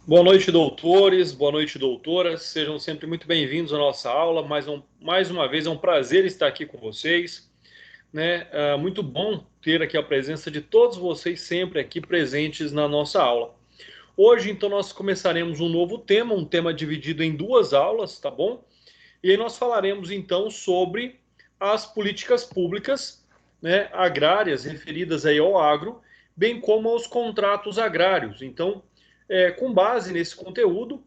Boa noite, doutores, boa noite, doutoras. Sejam sempre muito bem-vindos à nossa aula. Mais uma vez, é um prazer estar aqui com vocês, né? Muito bom ter aqui a presença de todos vocês sempre aqui presentes na nossa aula. Hoje, então, nós começaremos um tema dividido em duas aulas, tá bom? E aí nós falaremos, então, sobre as políticas públicas, né, agrárias referidas aí ao agro, bem como aos contratos agrários. Então, com base nesse conteúdo,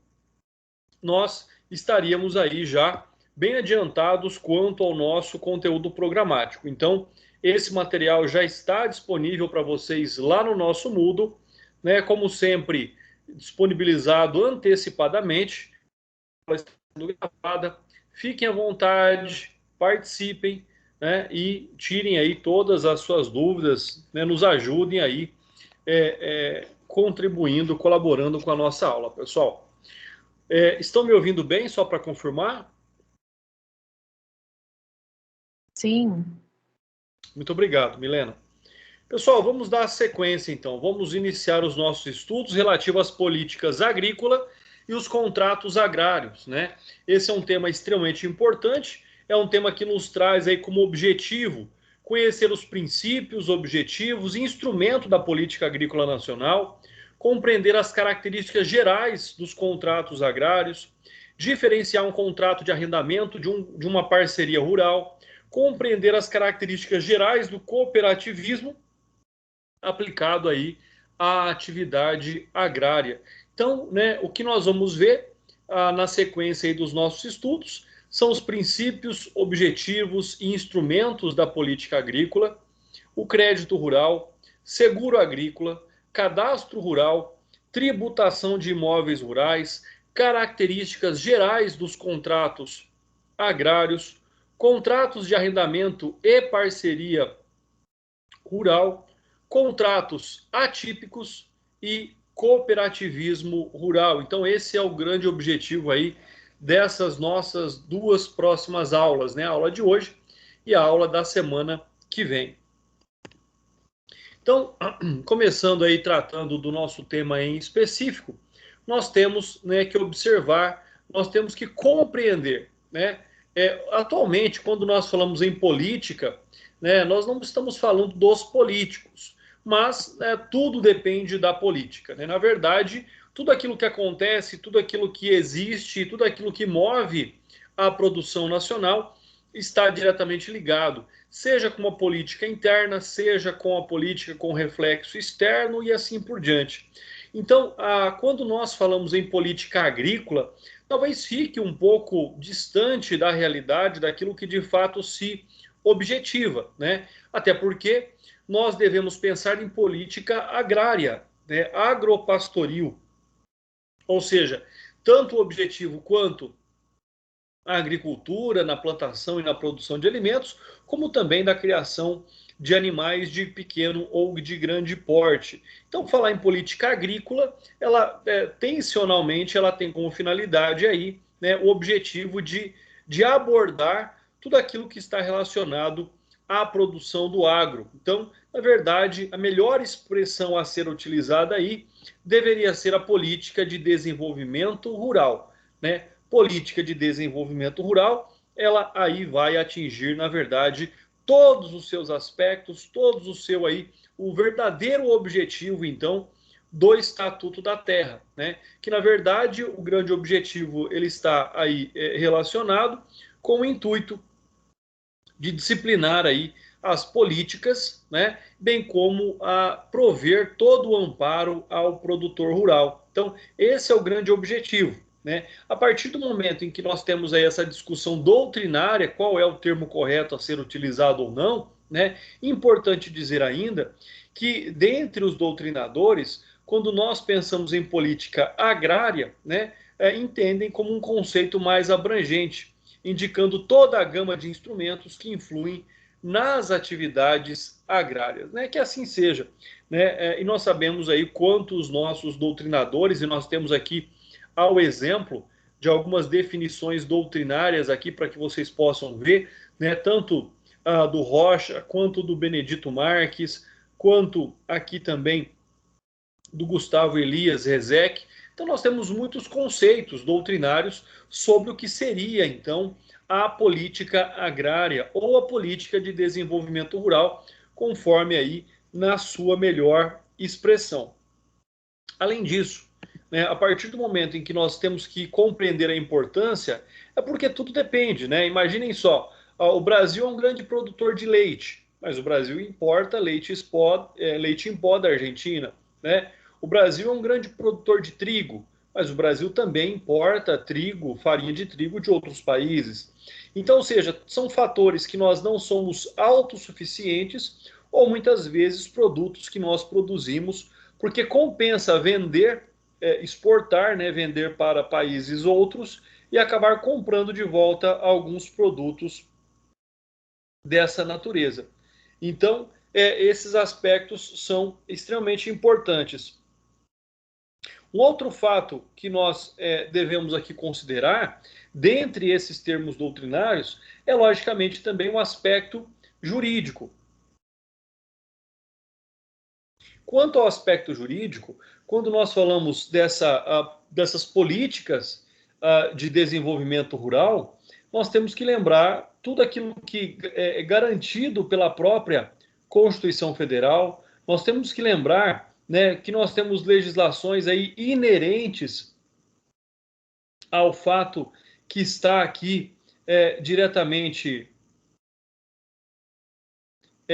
nós estaríamos aí já bem adiantados quanto ao nosso conteúdo programático. Então, esse material já está disponível para vocês lá no nosso Moodle, né? Como sempre, disponibilizado antecipadamente. Fiquem à vontade, participem, né? E tirem aí todas as suas dúvidas, né? Nos ajudem aí contribuindo, colaborando com a nossa aula, pessoal. Estão me ouvindo bem, só para confirmar? Sim. Muito obrigado, Milena. Pessoal, vamos dar sequência então. Vamos iniciar os nossos estudos relativos às políticas agrícolas e os contratos agrários, né? Esse é um tema extremamente importante, é um tema que nos traz aí como objetivo conhecer os princípios, objetivos e instrumento da política agrícola nacional, compreender as características gerais dos contratos agrários, diferenciar um contrato de arrendamento de uma parceria rural, compreender as características gerais do cooperativismo aplicado aí à atividade agrária. Então, né, o que nós vamos ver na sequência aí dos nossos estudos são os princípios, objetivos e instrumentos da política agrícola, o crédito rural, seguro agrícola, cadastro rural, tributação de imóveis rurais, características gerais dos contratos agrários, contratos de arrendamento e parceria rural, contratos atípicos e cooperativismo rural. Então, esse é o grande objetivo aí dessas nossas duas próximas aulas, né? A aula de hoje e a aula da semana que vem. Então, começando aí tratando do nosso tema em específico, nós temos, né, que observar, nós temos que compreender, né? Atualmente, quando nós falamos em política, né, nós não estamos falando dos políticos, mas tudo depende da política, né? Na verdade, tudo aquilo que acontece, tudo aquilo que existe, tudo aquilo que move a produção nacional está diretamente ligado, seja com a política interna, seja com a política com reflexo externo e assim por diante. Então, quando nós falamos em política agrícola, talvez fique um pouco distante da realidade daquilo que de fato se objetiva, né? Até porque nós devemos pensar em política agrária, né? Agropastoril, ou seja, tanto o objetivo quanto a agricultura, na plantação e na produção de alimentos, como também da criação de animais de pequeno ou de grande porte. Então, falar em política agrícola, ela tensionalmente ela tem como finalidade aí, né, o objetivo de abordar tudo aquilo que está relacionado à produção do agro. Então, na verdade, a melhor expressão a ser utilizada aí deveria ser a política de desenvolvimento rural, né? Política de desenvolvimento rural, ela aí vai atingir, na verdade, todos os seus aspectos, todos o seu aí, o verdadeiro objetivo, então, do Estatuto da Terra, né? Que, na verdade, o grande objetivo, ele está aí relacionado com o intuito de disciplinar aí as políticas, né? Bem como a prover todo o amparo ao produtor rural. Então, esse é o grande objetivo. Né? A partir do momento em que nós temos aí essa discussão doutrinária, qual é o termo correto a ser utilizado ou não, né? Importante dizer ainda que, dentre os doutrinadores, quando nós pensamos em política agrária, né, entendem como um conceito mais abrangente, indicando toda a gama de instrumentos que influem nas atividades agrárias, né? Que assim seja, né? E nós sabemos aí quanto os nossos doutrinadores, e nós temos aqui ao exemplo de algumas definições doutrinárias aqui para que vocês possam ver, né, tanto do Rocha, quanto do Benedito Marques, quanto aqui também do Gustavo Elias Rezec, Então nós temos muitos conceitos doutrinários sobre o que seria, então, a política agrária ou a política de desenvolvimento rural, conforme aí na sua melhor expressão. Além disso, né, a partir do momento em que nós temos que compreender a importância, é porque tudo depende, né? Imaginem só, o Brasil é um grande produtor de leite, mas o Brasil importa leite em pó da Argentina, né? O Brasil é um grande produtor de trigo, mas o Brasil também importa trigo, farinha de trigo de outros países. Então, ou seja, são fatores que nós não somos autossuficientes ou muitas vezes produtos que nós produzimos porque compensa vender, exportar, né, vender para países outros e acabar comprando de volta alguns produtos dessa natureza. Então, esses aspectos são extremamente importantes. Um outro fato que nós devemos aqui considerar, dentre esses termos doutrinários, é logicamente também um aspecto jurídico. Quanto ao aspecto jurídico, quando nós falamos dessas políticas de desenvolvimento rural, nós temos que lembrar tudo aquilo que é garantido pela própria Constituição Federal. Nós temos que lembrar, né, que nós temos legislações aí inerentes ao fato que está aqui diretamente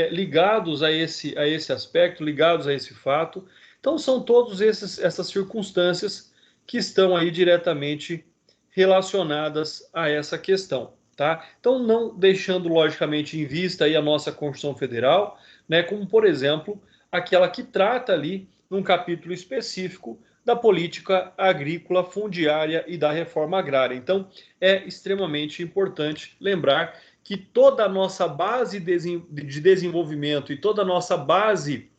ligados a esse aspecto, ligados a esse fato. Então, são todas essas circunstâncias que estão aí diretamente relacionadas a essa questão, tá? Então, não deixando, logicamente, em vista aí a nossa Constituição Federal, né, como, por exemplo, aquela que trata ali, num capítulo específico, da política agrícola fundiária e da reforma agrária. Então, é extremamente importante lembrar que toda a nossa base de desenvolvimento e toda a nossa base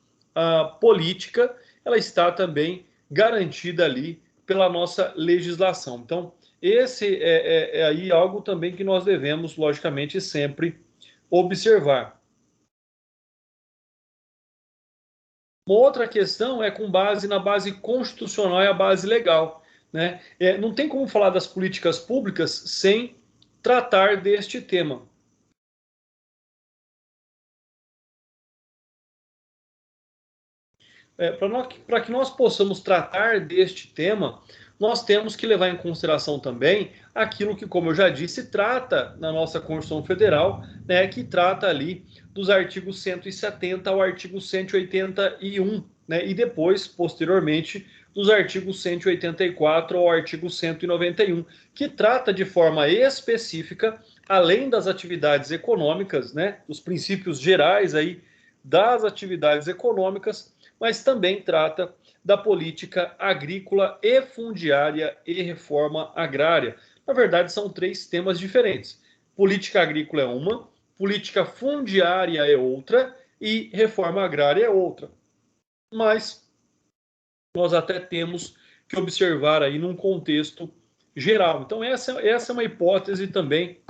política, ela está também garantida ali pela nossa legislação. Então, esse é aí algo também que nós devemos, logicamente, sempre observar. Uma outra questão é com base na base constitucional e a base legal, né? Não tem como falar das políticas públicas sem tratar deste tema. Para que nós possamos tratar deste tema, nós temos que levar em consideração também aquilo que, como eu já disse, trata na nossa Constituição Federal, né, que trata ali dos artigos 170 ao artigo 181, né, e depois, posteriormente, dos artigos 184 ao artigo 191, que trata de forma específica, além das atividades econômicas, né, dos princípios gerais aí das atividades econômicas, mas também trata da política agrícola e fundiária e reforma agrária. Na verdade, são três temas diferentes. Política agrícola é uma, política fundiária é outra e reforma agrária é outra. Mas nós até temos que observar aí num contexto geral. Então, essa é uma hipótese também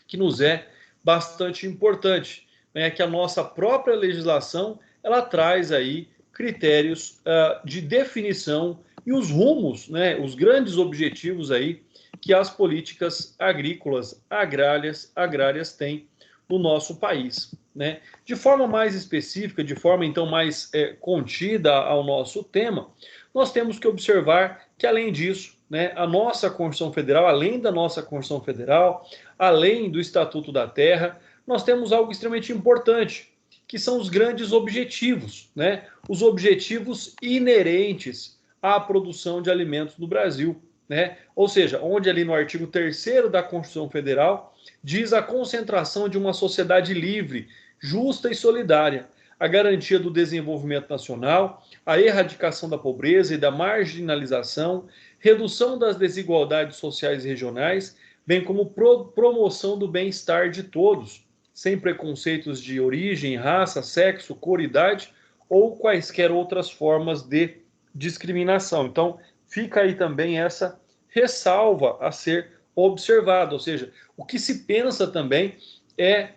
que nos é bastante importante, né? Que a nossa própria legislação ela traz aí critérios de definição e os rumos, né, os grandes objetivos aí que as políticas agrícolas, agrárias têm no nosso país, né? De forma mais específica, de forma então mais contida ao nosso tema, nós temos que observar que além disso, né, a nossa Constituição Federal, além da nossa Constituição Federal, além do Estatuto da Terra, nós temos algo extremamente importante, que são os grandes objetivos, né? Os objetivos inerentes à produção de alimentos no Brasil, né? Ou seja, onde ali no artigo 3º da Constituição Federal diz a concentração de uma sociedade livre, justa e solidária, a garantia do desenvolvimento nacional, a erradicação da pobreza e da marginalização, redução das desigualdades sociais e regionais, bem como promoção do bem-estar de todos, sem preconceitos de origem, raça, sexo, cor, idade ou quaisquer outras formas de discriminação. Então, fica aí também essa ressalva a ser observada, ou seja, o que se pensa também é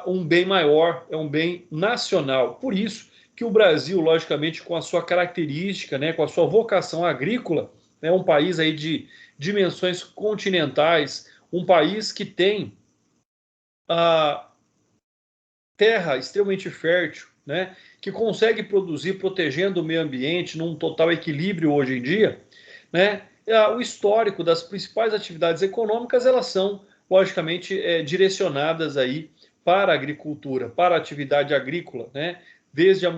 um bem maior, é um bem nacional. Por isso que o Brasil, logicamente, com a sua característica, né, com a sua vocação agrícola, né, um país aí de dimensões continentais, um país que tem a terra extremamente fértil, né, que consegue produzir protegendo o meio ambiente num total equilíbrio hoje em dia, né, o histórico das principais atividades econômicas, elas são, logicamente, direcionadas aí para a agricultura, para a atividade agrícola, né, desde a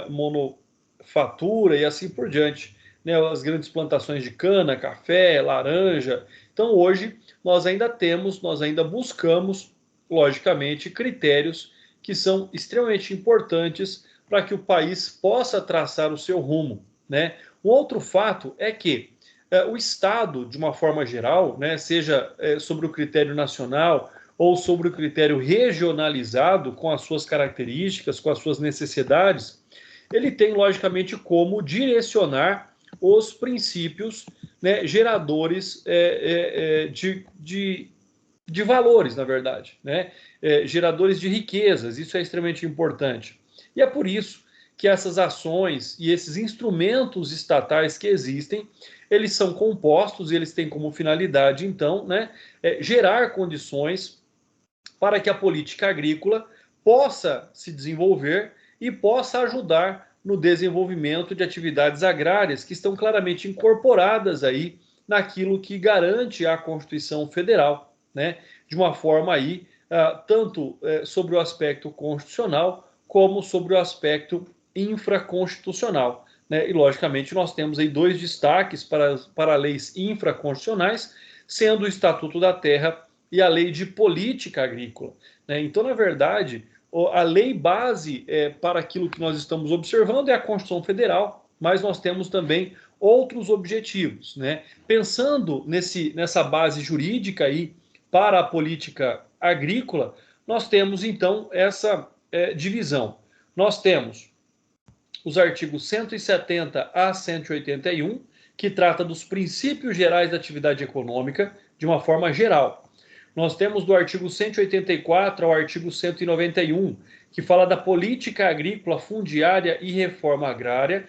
monofatura e assim por diante, né, as grandes plantações de cana, café, laranja. Então, hoje, nós ainda buscamos, logicamente, critérios que são extremamente importantes para que o país possa traçar o seu rumo, né? Um outro fato é que o Estado, de uma forma geral, né, seja sobre o critério nacional ou sobre o critério regionalizado, com as suas características, com as suas necessidades, ele tem, logicamente, como direcionar os princípios, né, geradores de valores, na verdade, né? Geradores de riquezas, isso é extremamente importante. E é por isso que essas ações e esses instrumentos estatais que existem, eles são compostos e eles têm como finalidade, então, né, gerar condições para que a política agrícola possa se desenvolver e possa ajudar no desenvolvimento de atividades agrárias que estão claramente incorporadas aí naquilo que garante a Constituição Federal, né? De uma forma aí, tanto sobre o aspecto constitucional como sobre o aspecto infraconstitucional, né? E, logicamente, nós temos aí dois destaques para leis infraconstitucionais, sendo o Estatuto da Terra e a Lei de Política Agrícola, né? Então, na verdade, a lei base para aquilo que nós estamos observando é a Constituição Federal, mas nós temos também outros objetivos, né? Pensando nessa base jurídica aí para a política agrícola, nós temos então essa divisão. Nós temos os artigos 170 a 181, que trata dos princípios gerais da atividade econômica de uma forma geral. Nós temos do artigo 184 ao artigo 191, que fala da política agrícola, fundiária e reforma agrária.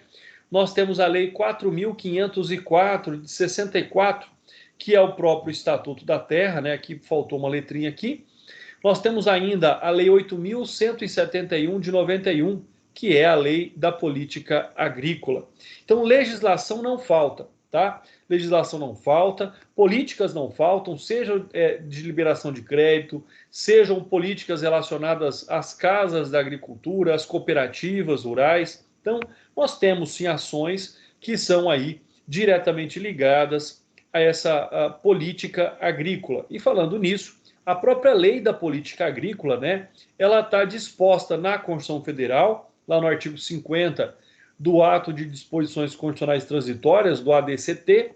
Nós temos a Lei 4.504, de 64, que é o próprio Estatuto da Terra, né? Aqui faltou uma letrinha aqui. Nós temos ainda a Lei 8.171, de 91, que é a Lei da Política Agrícola. Então, legislação não falta, tá? Legislação não falta, políticas não faltam, sejam de liberação de crédito, sejam políticas relacionadas às casas da agricultura, às cooperativas rurais. Então, nós temos sim ações que são aí diretamente ligadas a essa política agrícola. E falando nisso, a própria lei da política agrícola, né, ela está disposta na Constituição Federal, lá no artigo 50 do Ato de Disposições Constitucionais Transitórias, do ADCT,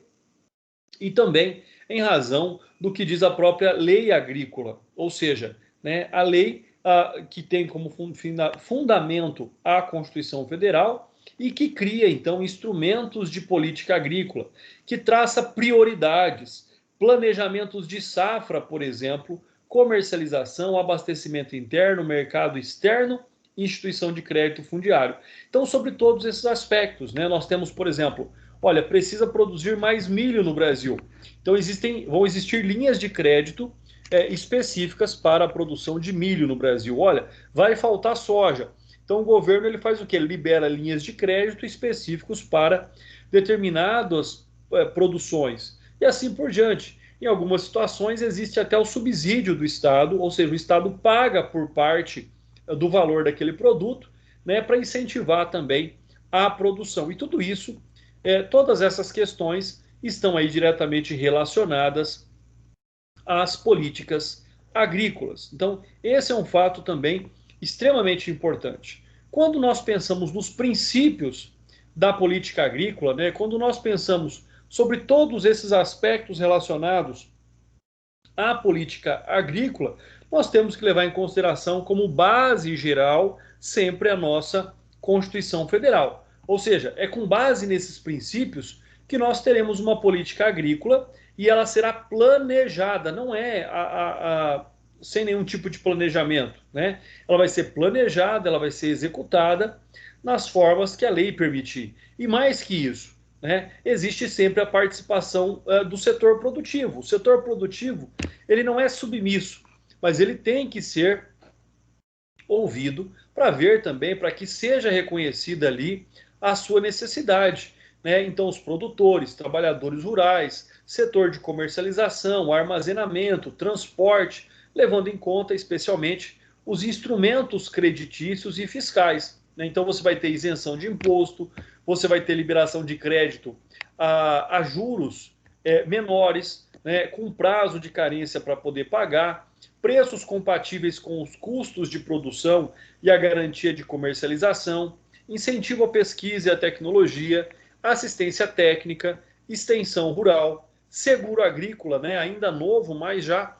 e também em razão do que diz a própria lei agrícola, ou seja, né, a lei que tem como fundamento a Constituição Federal e que cria, então, instrumentos de política agrícola, que traça prioridades, planejamentos de safra, por exemplo, comercialização, abastecimento interno, mercado externo, instituição de crédito fundiário. Então, sobre todos esses aspectos, né, nós temos, por exemplo, olha, precisa produzir mais milho no Brasil. Então, vão existir linhas de crédito específicas para a produção de milho no Brasil. Olha, vai faltar soja. Então, o governo ele faz o quê? Ele libera linhas de crédito específicos para determinadas produções. E assim por diante. Em algumas situações, existe até o subsídio do Estado, ou seja, o Estado paga por parte do valor daquele produto, né, para incentivar também a produção. E tudo isso, todas essas questões estão aí diretamente relacionadas às políticas agrícolas. Então, esse é um fato também extremamente importante. Quando nós pensamos nos princípios da política agrícola, né, quando nós pensamos sobre todos esses aspectos relacionados à política agrícola, nós temos que levar em consideração como base geral sempre a nossa Constituição Federal. Ou seja, é com base nesses princípios que nós teremos uma política agrícola e ela será planejada, não é sem nenhum tipo de planejamento, né? Ela vai ser planejada, ela vai ser executada nas formas que a lei permitir. E mais que isso, né, existe sempre a participação do setor produtivo. O setor produtivo, ele não é submisso, mas ele tem que ser ouvido para ver também, para que seja reconhecida ali a sua necessidade, né? Então, os produtores, trabalhadores rurais, setor de comercialização, armazenamento, transporte, levando em conta especialmente os instrumentos creditícios e fiscais, né? Então, você vai ter isenção de imposto, você vai ter liberação de crédito a juros menores, né, com prazo de carência para poder pagar, preços compatíveis com os custos de produção e a garantia de comercialização, incentivo à pesquisa e à tecnologia, assistência técnica, extensão rural, seguro agrícola, né, ainda novo, mas já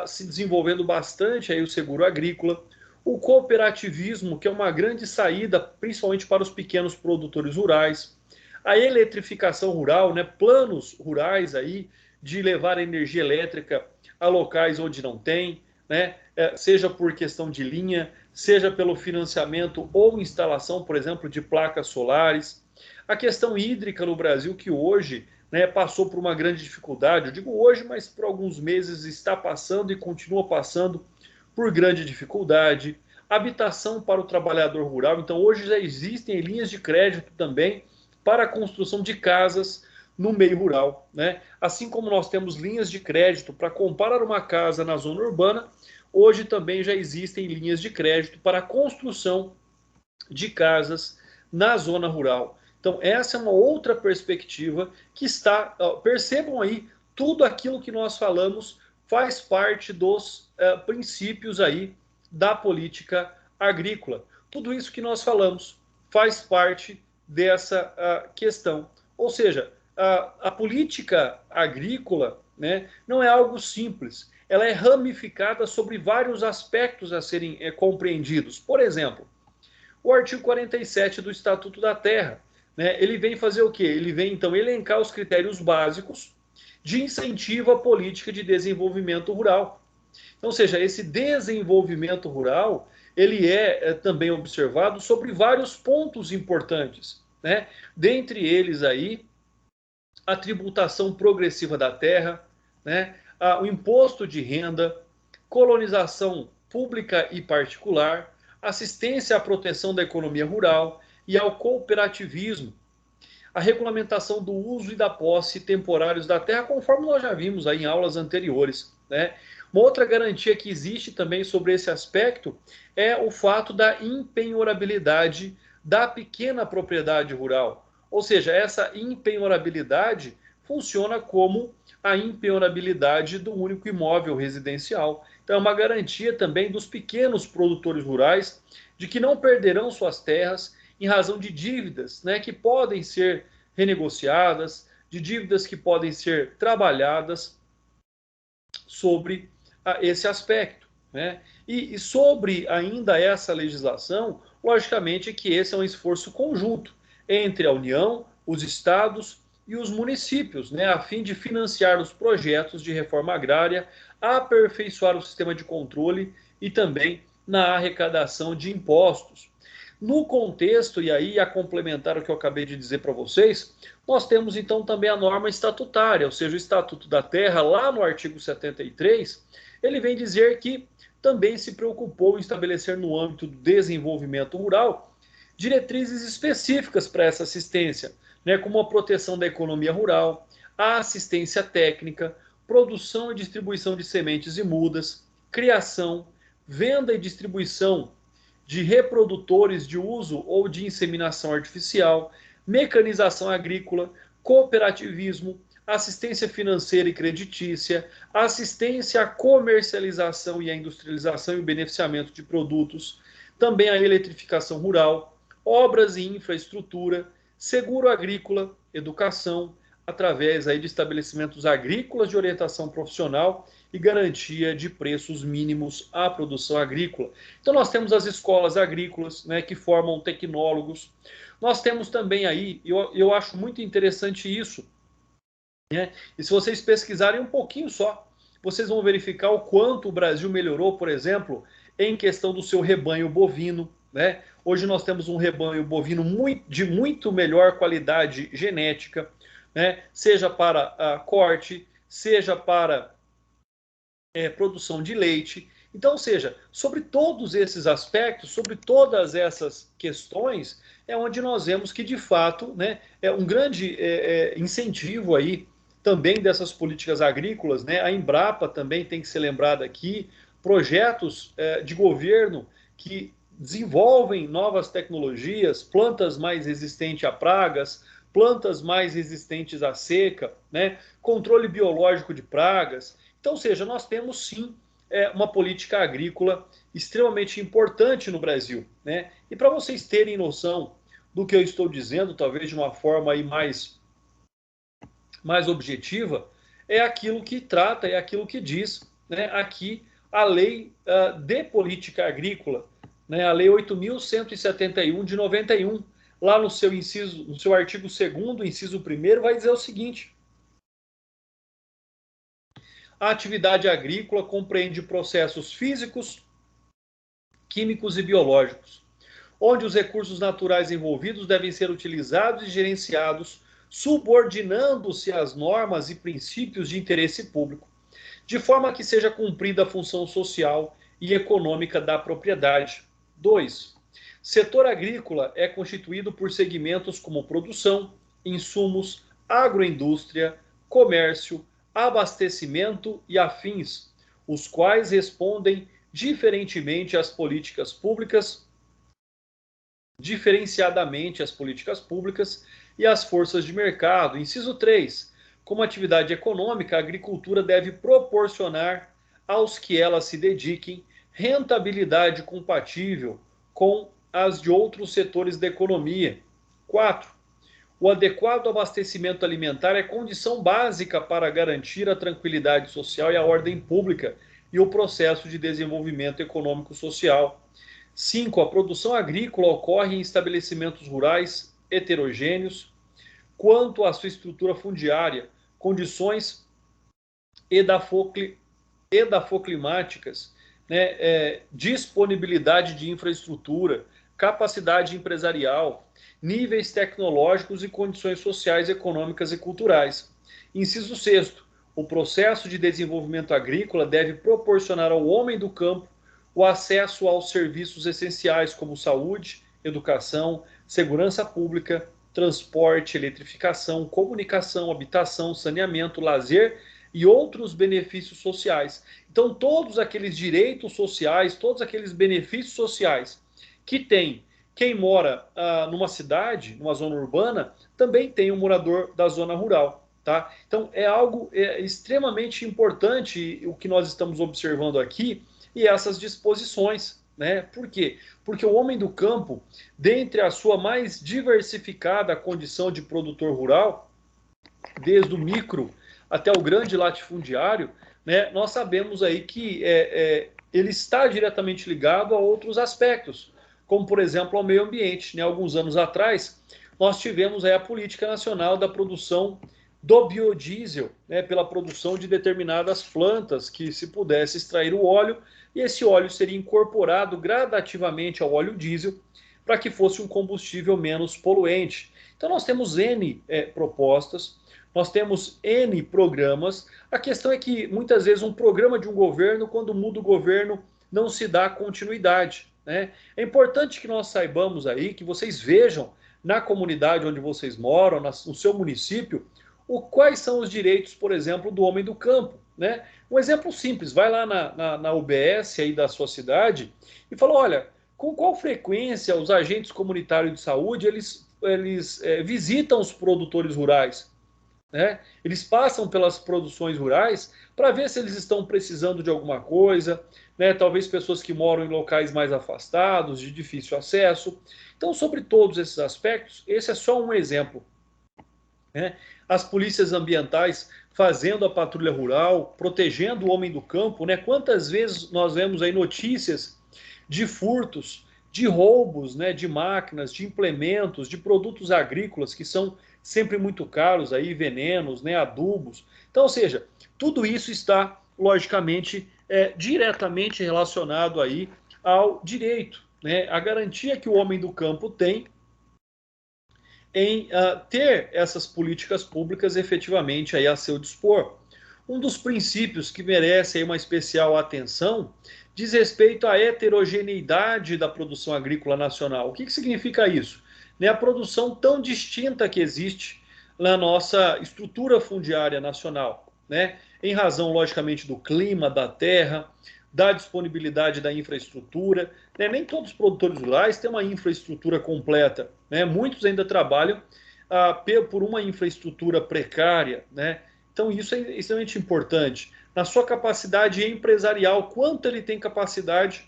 se desenvolvendo bastante aí o seguro agrícola, o cooperativismo, que é uma grande saída, principalmente para os pequenos produtores rurais, a eletrificação rural, né, planos rurais aí de levar energia elétrica a locais onde não tem, né, seja por questão de linha, seja pelo financiamento ou instalação, por exemplo, de placas solares. A questão hídrica no Brasil, que hoje, né, passou por uma grande dificuldade, eu digo hoje, mas por alguns meses está passando e continua passando por grande dificuldade. Habitação para o trabalhador rural, então hoje já existem linhas de crédito também para a construção de casas no meio rural, né? Assim como nós temos linhas de crédito para comprar uma casa na zona urbana, hoje também já existem linhas de crédito para a construção de casas na zona rural. Então, essa é uma outra perspectiva que está, percebam aí, tudo aquilo que nós falamos faz parte dos princípios aí da política agrícola. Tudo isso que nós falamos faz parte dessa questão. Ou seja, a política agrícola, né, não é algo simples. Ela é ramificada sobre vários aspectos a serem compreendidos. Por exemplo, o artigo 47 do Estatuto da Terra, né, ele vem fazer o quê? Ele vem, então, elencar os critérios básicos de incentivo à política de desenvolvimento rural. Então, ou seja, esse desenvolvimento rural, ele é também observado sobre vários pontos importantes, né? Dentre eles aí, a tributação progressiva da terra, né? O imposto de renda, colonização pública e particular, assistência à proteção da economia rural e ao cooperativismo, a regulamentação do uso e da posse temporários da terra, conforme nós já vimos aí em aulas anteriores, né? Uma outra garantia que existe também sobre esse aspecto é o fato da impenhorabilidade da pequena propriedade rural. Ou seja, essa impenhorabilidade funciona como a impenhorabilidade do único imóvel residencial. Então, é uma garantia também dos pequenos produtores rurais de que não perderão suas terras em razão de dívidas, né, que podem ser renegociadas, de dívidas que podem ser trabalhadas sobre esse aspecto, né? E sobre ainda essa legislação, logicamente que esse é um esforço conjunto entre a União, os estados e os municípios, né, a fim de financiar os projetos de reforma agrária, aperfeiçoar o sistema de controle e também na arrecadação de impostos. No contexto, e aí a complementar o que eu acabei de dizer para vocês, nós temos então também a norma estatutária, ou seja, o Estatuto da Terra, lá no artigo 73, ele vem dizer que também se preocupou em estabelecer no âmbito do desenvolvimento rural diretrizes específicas para essa assistência, né, como a proteção da economia rural, a assistência técnica, produção e distribuição de sementes e mudas, criação, venda e distribuição de reprodutores de uso ou de inseminação artificial, mecanização agrícola, cooperativismo, assistência financeira e creditícia, assistência à comercialização e à industrialização e o beneficiamento de produtos, também a eletrificação rural, obras e infraestrutura, seguro agrícola, educação, através aí de estabelecimentos agrícolas de orientação profissional e garantia de preços mínimos à produção agrícola. Então nós temos as escolas agrícolas, né, que formam tecnólogos. Nós temos também aí, eu acho muito interessante isso, né? E se vocês pesquisarem um pouquinho só, vocês vão verificar o quanto o Brasil melhorou, por exemplo, em questão do seu rebanho bovino, né? Hoje nós temos um rebanho bovino de muito melhor qualidade genética, né? Seja para corte, seja para produção de leite. Então, ou seja, sobre todos esses aspectos, sobre todas essas questões, é onde nós vemos que, de fato, né, é um grande incentivo aí também dessas políticas agrícolas, né? A Embrapa também tem que ser lembrada aqui, projetos de governo que desenvolvem novas tecnologias, plantas mais resistentes a pragas, plantas mais resistentes à seca, né? Controle biológico de pragas. Então, ou seja, nós temos sim uma política agrícola extremamente importante no Brasil, né? E para vocês terem noção do que eu estou dizendo, talvez de uma forma aí mais objetiva, é aquilo que trata, é aquilo que diz, né, aqui a lei de política agrícola, né, a lei 8.171 de 91, lá no seu inciso, no seu artigo 2º, inciso 1º, vai dizer o seguinte: a atividade agrícola compreende processos físicos, químicos e biológicos, onde os recursos naturais envolvidos devem ser utilizados e gerenciados, subordinando-se às normas e princípios de interesse público, de forma que seja cumprida a função social e econômica da propriedade. 2. Setor agrícola é constituído por segmentos como produção, insumos, agroindústria, comércio, abastecimento e afins, os quais respondem diferenciadamente às políticas públicas e às forças de mercado. Inciso 3. Como atividade econômica, a agricultura deve proporcionar aos que ela se dediquem rentabilidade compatível com as de outros setores da economia. 4. O adequado abastecimento alimentar é condição básica para garantir a tranquilidade social e a ordem pública e o processo de desenvolvimento econômico-social. 5. A produção agrícola ocorre em estabelecimentos rurais heterogêneos quanto à sua estrutura fundiária, condições edafoclimáticas, né, disponibilidade de infraestrutura, capacidade empresarial, níveis tecnológicos e condições sociais, econômicas e culturais. Inciso 6º. O processo de desenvolvimento agrícola deve proporcionar ao homem do campo o acesso aos serviços essenciais como saúde, educação, segurança pública, transporte, eletrificação, comunicação, habitação, saneamento, lazer e outros benefícios sociais. Então, todos aqueles direitos sociais, todos aqueles benefícios sociais que tem quem mora numa cidade, numa zona urbana, também tem um morador da zona rural. Tá? Então, é algo extremamente importante o que nós estamos observando aqui e essas disposições. Né? Por quê? Porque o homem do campo, dentre a sua mais diversificada condição de produtor rural, desde o micro até o grande latifundiário, né, nós sabemos aí que ele está diretamente ligado a outros aspectos, como, por exemplo, ao meio ambiente. Né? Alguns anos atrás, nós tivemos aí a Política Nacional da Produção do Biodiesel, né, pela produção de determinadas plantas que se pudesse extrair o óleo, e esse óleo seria incorporado gradativamente ao óleo diesel para que fosse um combustível menos poluente. Então nós temos N propostas, nós temos N programas. A questão é que muitas vezes um programa de um governo, quando muda o governo, não se dá continuidade. Né? É importante que nós saibamos aí, que vocês vejam na comunidade onde vocês moram, no seu município, quais são os direitos, por exemplo, do homem do campo. Né? Um exemplo simples, vai lá na UBS aí da sua cidade e fala, olha, com qual frequência os agentes comunitários de saúde eles visitam os produtores rurais? Né? Eles passam pelas produções rurais para ver se eles estão precisando de alguma coisa, né? Talvez pessoas que moram em locais mais afastados, de difícil acesso. Então, sobre todos esses aspectos, esse é só um exemplo. Né? As polícias ambientais fazendo a patrulha rural, protegendo o homem do campo. Né? Quantas vezes nós vemos aí notícias de furtos, de roubos, né, de máquinas, de implementos, de produtos agrícolas que são sempre muito caros, aí, venenos, né, adubos. Então, ou seja, tudo isso está, logicamente, diretamente relacionado aí ao direito né, a garantia que o homem do campo tem em ter essas políticas públicas efetivamente aí a seu dispor. Um dos princípios que merece aí uma especial atenção diz respeito à heterogeneidade da produção agrícola nacional. O que significa isso? Né, a produção tão distinta que existe na nossa estrutura fundiária nacional, né? Em razão, logicamente, do clima, da terra, da disponibilidade da infraestrutura. Né? Nem todos os produtores rurais têm uma infraestrutura completa. Né? Muitos ainda trabalham por uma infraestrutura precária. Né? Então, isso é extremamente importante. Na sua capacidade empresarial, quanto ele tem capacidade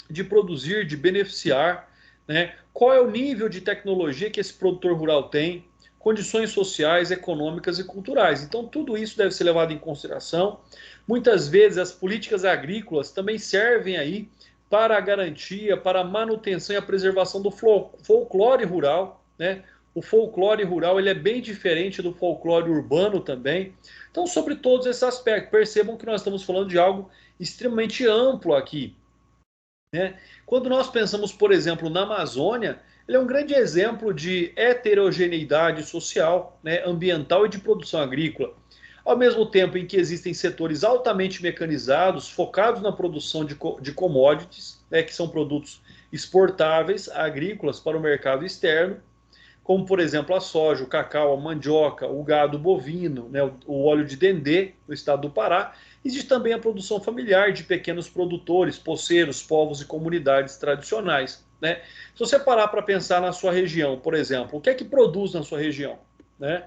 de produzir, de beneficiar, né? Qual é o nível de tecnologia que esse produtor rural tem, condições sociais, econômicas e culturais. Então, tudo isso deve ser levado em consideração. Muitas vezes, as políticas agrícolas também servem aí para a garantia, para a manutenção e a preservação do folclore rural, né? O folclore rural ele é bem diferente do folclore urbano também. Então, sobre todos esses aspectos, percebam que nós estamos falando de algo extremamente amplo aqui. Né? Quando nós pensamos, por exemplo, na Amazônia, ele é um grande exemplo de heterogeneidade social, né, ambiental e de produção agrícola. Ao mesmo tempo em que existem setores altamente mecanizados, focados na produção de commodities, né, que são produtos exportáveis agrícolas para o mercado externo, como, por exemplo, a soja, o cacau, a mandioca, o gado bovino, né, o óleo de dendê, no estado do Pará. Existe também a produção familiar de pequenos produtores, poceiros, povos e comunidades tradicionais. Né? Se você parar para pensar na sua região, por exemplo, o que é que produz na sua região? Né?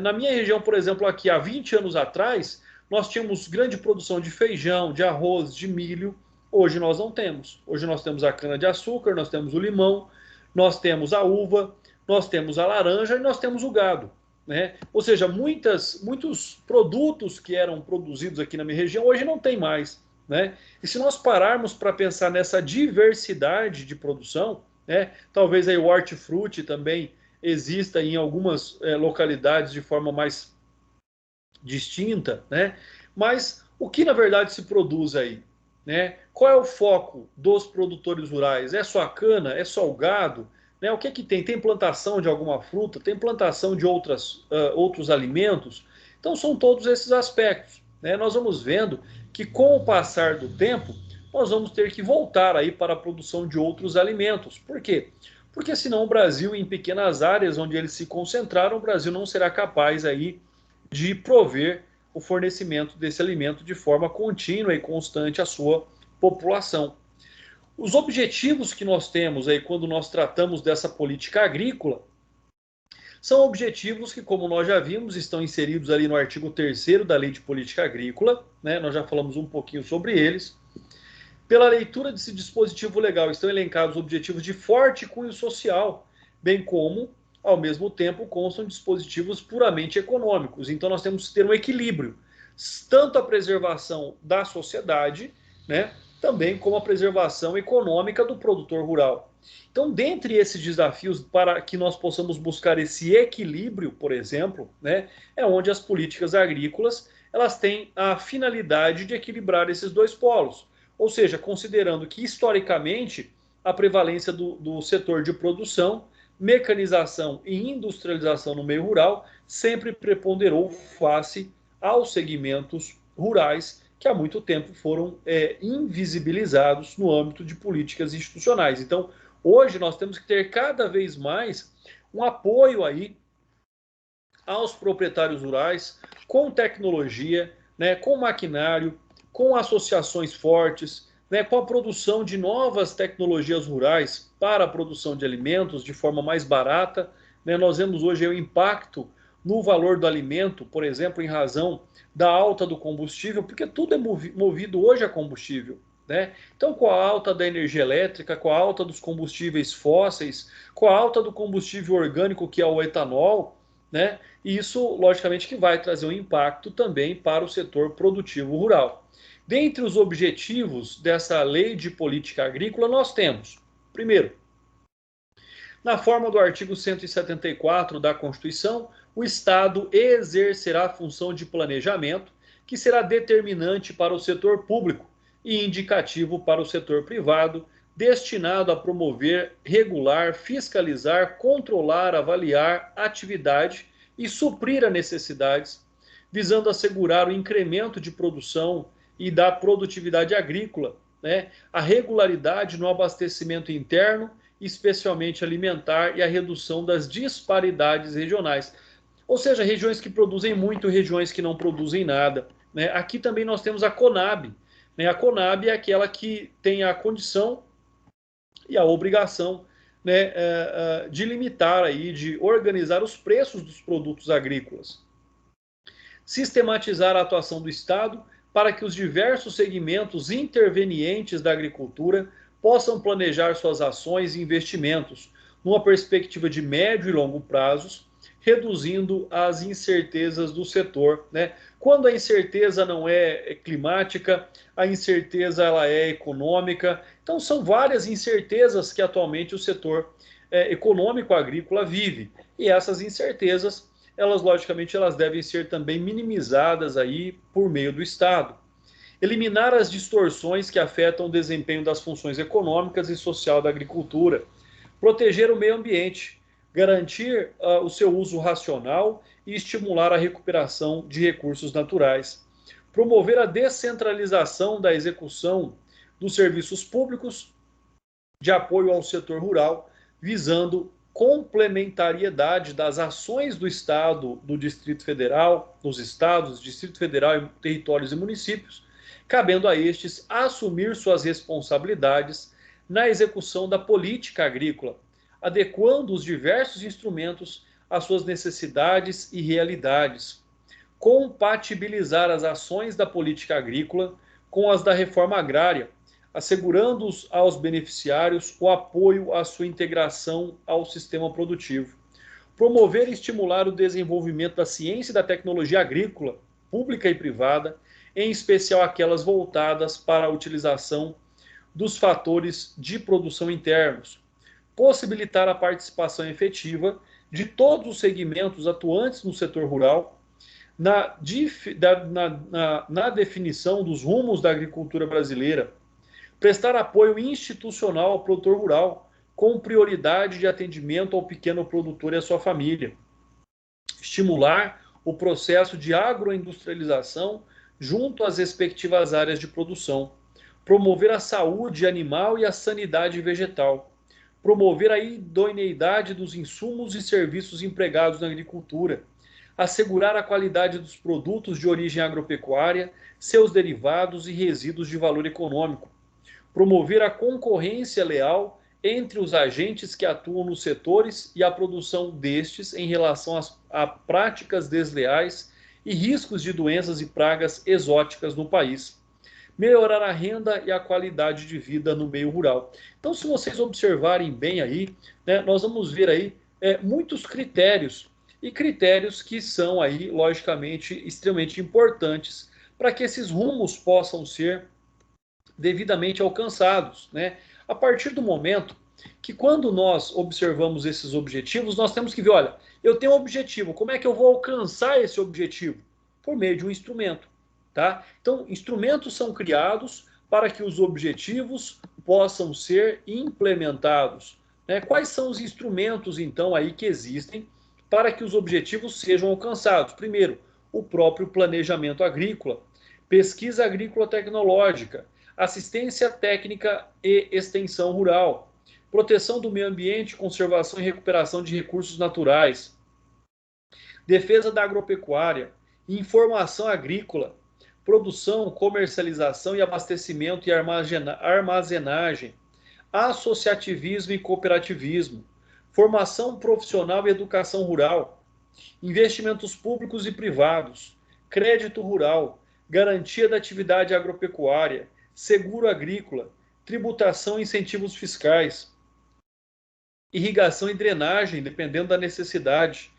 Na minha região, por exemplo, aqui há 20 anos atrás, nós tínhamos grande produção de feijão, de arroz, de milho. Hoje nós não temos. Hoje nós temos a cana-de-açúcar, nós temos o limão, nós temos a uva, nós temos a laranja e nós temos o gado. Né? Ou seja, muitos produtos que eram produzidos aqui na minha região hoje não tem mais. Né? E se nós pararmos para pensar nessa diversidade de produção, né, talvez aí o hortifruti também exista em algumas localidades de forma mais distinta, né? Mas o que na verdade se produz aí? Né? Qual é o foco dos produtores rurais? É só a cana? É só o gado? Né? O que é que tem? Tem plantação de alguma fruta? Tem plantação de outros alimentos? Então são todos esses aspectos. Né? Nós vamos vendo que com o passar do tempo, nós vamos ter que voltar aí para a produção de outros alimentos. Por quê? Porque senão o Brasil, em pequenas áreas onde eles se concentraram, o Brasil não será capaz aí de prover o fornecimento desse alimento de forma contínua e constante à sua população. Os objetivos que nós temos aí quando nós tratamos dessa política agrícola são objetivos que, como nós já vimos, estão inseridos ali no artigo 3º da Lei de Política Agrícola, né? Nós já falamos um pouquinho sobre eles. Pela leitura desse dispositivo legal, estão elencados objetivos de forte cunho social, bem como, ao mesmo tempo, constam dispositivos puramente econômicos. Então, nós temos que ter um equilíbrio, tanto a preservação da sociedade, né, também como a preservação econômica do produtor rural. Então, dentre esses desafios, para que nós possamos buscar esse equilíbrio, por exemplo, né, é onde as políticas agrícolas elas têm a finalidade de equilibrar esses dois polos. Ou seja, considerando que, historicamente, a prevalência do setor de produção, mecanização e industrialização no meio rural sempre preponderou face aos segmentos rurais que há muito tempo foram invisibilizados no âmbito de políticas institucionais. Então, hoje nós temos que ter cada vez mais um apoio aí aos proprietários rurais com tecnologia, né, com maquinário, com associações fortes, né, com a produção de novas tecnologias rurais para a produção de alimentos de forma mais barata. Né, nós vemos hoje o impacto no valor do alimento, por exemplo, em razão da alta do combustível, porque tudo é movido hoje a combustível. Né? Então, com a alta da energia elétrica, com a alta dos combustíveis fósseis, com a alta do combustível orgânico, que é o etanol, né? E isso, logicamente, que vai trazer um impacto também para o setor produtivo rural. Dentre os objetivos dessa lei de política agrícola, nós temos, primeiro, na forma do artigo 174 da Constituição, o Estado exercerá a função de planejamento, que será determinante para o setor público e indicativo para o setor privado, destinado a promover, regular, fiscalizar, controlar, avaliar a atividade e suprir as necessidades, visando assegurar o incremento de produção e da produtividade agrícola, né? A regularidade no abastecimento interno, especialmente alimentar, e a redução das disparidades regionais. Ou seja, regiões que produzem muito, regiões que não produzem nada, né? Aqui também nós temos a Conab, né? A Conab é aquela que tem a condição e a obrigação, né, de limitar aí, de organizar os preços dos produtos agrícolas. Sistematizar a atuação do Estado para que os diversos segmentos intervenientes da agricultura possam planejar suas ações e investimentos numa perspectiva de médio e longo prazos, reduzindo as incertezas do setor, né? Quando a incerteza não é climática, a incerteza ela é econômica. Então são várias incertezas que atualmente o setor econômico agrícola vive. E essas incertezas, elas logicamente elas devem ser também minimizadas aí por meio do Estado. Eliminar as distorções que afetam o desempenho das funções econômicas e social da agricultura. Proteger o meio ambiente, garantir o seu uso racional e estimular a recuperação de recursos naturais. Promover a descentralização da execução dos serviços públicos de apoio ao setor rural, visando complementariedade das ações do Estado, do Distrito Federal, dos estados, Distrito Federal, territórios e municípios, cabendo a estes assumir suas responsabilidades na execução da política agrícola, adequando os diversos instrumentos às suas necessidades e realidades. Compatibilizar as ações da política agrícola com as da reforma agrária, assegurando aos beneficiários o apoio à sua integração ao sistema produtivo. Promover e estimular o desenvolvimento da ciência e da tecnologia agrícola, pública e privada, em especial aquelas voltadas para a utilização dos fatores de produção internos. Possibilitar a participação efetiva de todos os segmentos atuantes no setor rural na definição dos rumos da agricultura brasileira. Prestar apoio institucional ao produtor rural, com prioridade de atendimento ao pequeno produtor e à sua família. Estimular o processo de agroindustrialização junto às respectivas áreas de produção. Promover a saúde animal e a sanidade vegetal. Promover a idoneidade dos insumos e serviços empregados na agricultura. Assegurar a qualidade dos produtos de origem agropecuária, seus derivados e resíduos de valor econômico. Promover a concorrência leal entre os agentes que atuam nos setores e a produção destes em relação a práticas desleais e riscos de doenças e pragas exóticas no país. Melhorar a renda e a qualidade de vida no meio rural. Então, se vocês observarem bem aí, né, nós vamos ver aí muitos critérios, e critérios que são aí, logicamente, extremamente importantes para que esses rumos possam ser devidamente alcançados, né? A partir do momento que quando nós observamos esses objetivos, nós temos que ver, olha, eu tenho um objetivo, como é que eu vou alcançar esse objetivo? Por meio de um instrumento, tá? Então, instrumentos são criados para que os objetivos possam ser implementados, né? Quais são os instrumentos, então, aí que existem para que os objetivos sejam alcançados? Primeiro, o próprio planejamento agrícola, pesquisa agrícola tecnológica, assistência técnica e extensão rural, proteção do meio ambiente, conservação e recuperação de recursos naturais, defesa da agropecuária, informação agrícola, produção, comercialização e abastecimento e armazenagem, associativismo e cooperativismo, formação profissional e educação rural, investimentos públicos e privados, crédito rural, garantia da atividade agropecuária, seguro agrícola, tributação e incentivos fiscais, irrigação e drenagem, dependendo da necessidade,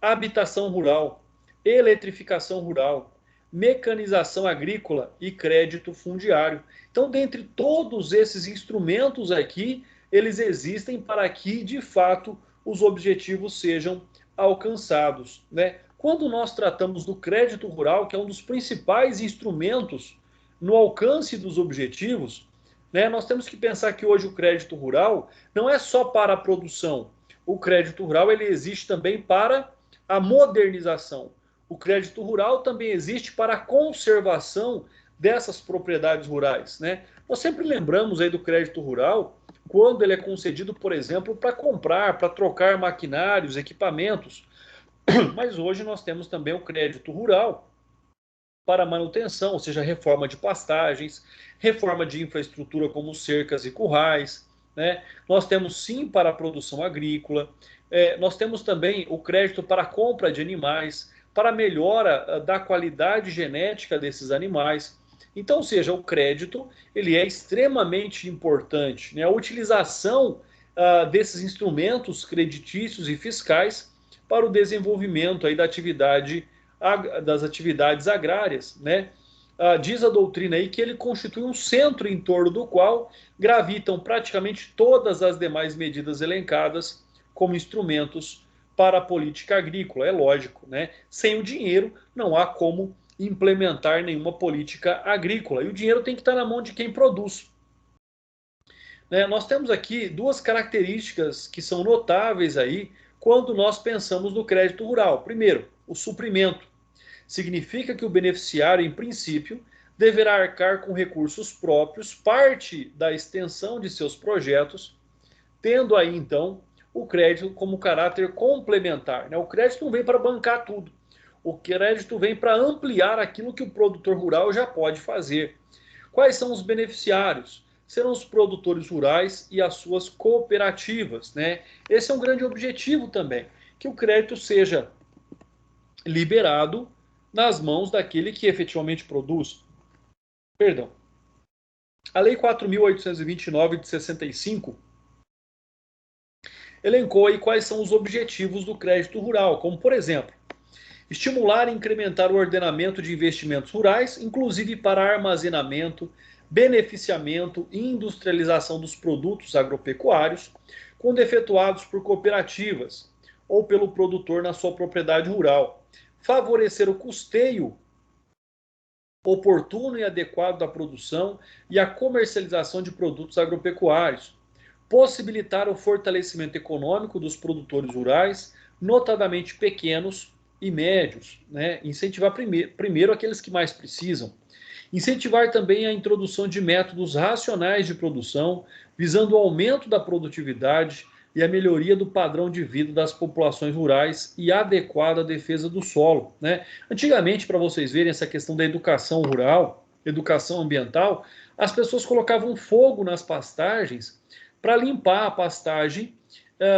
habitação rural, eletrificação rural, mecanização agrícola e crédito fundiário. Então, dentre todos esses instrumentos aqui, eles existem para que, de fato, os objetivos sejam alcançados, né? Quando nós tratamos do crédito rural, que é um dos principais instrumentos no alcance dos objetivos, né? Nós temos que pensar que hoje o crédito rural não é só para a produção. O crédito rural ele existe também para a modernização. O crédito rural também existe para a conservação dessas propriedades rurais, né? Nós sempre lembramos aí do crédito rural quando ele é concedido, por exemplo, para comprar, para trocar maquinários, equipamentos. Mas hoje nós temos também o crédito rural para manutenção, ou seja, reforma de pastagens, reforma de infraestrutura como cercas e currais, né? Nós temos sim para a produção agrícola, nós temos também o crédito para a compra de animais, para a melhora da qualidade genética desses animais. Então, ou seja, o crédito ele é extremamente importante, né? A utilização desses instrumentos creditícios e fiscais para o desenvolvimento aí das atividades agrárias, né? Diz a doutrina aí que ele constitui um centro em torno do qual gravitam praticamente todas as demais medidas elencadas como instrumentos para a política agrícola. É lógico, né? Sem o dinheiro não há como implementar nenhuma política agrícola. E o dinheiro tem que estar na mão de quem produz. Né? Nós temos aqui duas características que são notáveis aí quando nós pensamos no crédito rural. Primeiro, o suprimento. Significa que o beneficiário, em princípio, deverá arcar com recursos próprios, parte da extensão de seus projetos, tendo aí, então, o crédito como caráter complementar. Né? O crédito não vem para bancar tudo. O crédito vem para ampliar aquilo que o produtor rural já pode fazer. Quais são os beneficiários? Serão os produtores rurais e as suas cooperativas. Né? Esse é um grande objetivo também, que o crédito seja liberado nas mãos daquele que efetivamente produz. Perdão. A Lei 4.829 de 65 elencou aí quais são os objetivos do crédito rural, como, por exemplo, estimular e incrementar o ordenamento de investimentos rurais, inclusive para armazenamento, beneficiamento e industrialização dos produtos agropecuários, quando efetuados por cooperativas ou pelo produtor na sua propriedade rural. Favorecer o custeio oportuno e adequado da produção e a comercialização de produtos agropecuários. Possibilitar o fortalecimento econômico dos produtores rurais, notadamente pequenos e médios, né? Incentivar primeiro aqueles que mais precisam. Incentivar também a introdução de métodos racionais de produção, visando o aumento da produtividade e a melhoria do padrão de vida das populações rurais e adequada defesa do solo, né? Antigamente, para vocês verem essa questão da educação rural, educação ambiental, as pessoas colocavam fogo nas pastagens para limpar a pastagem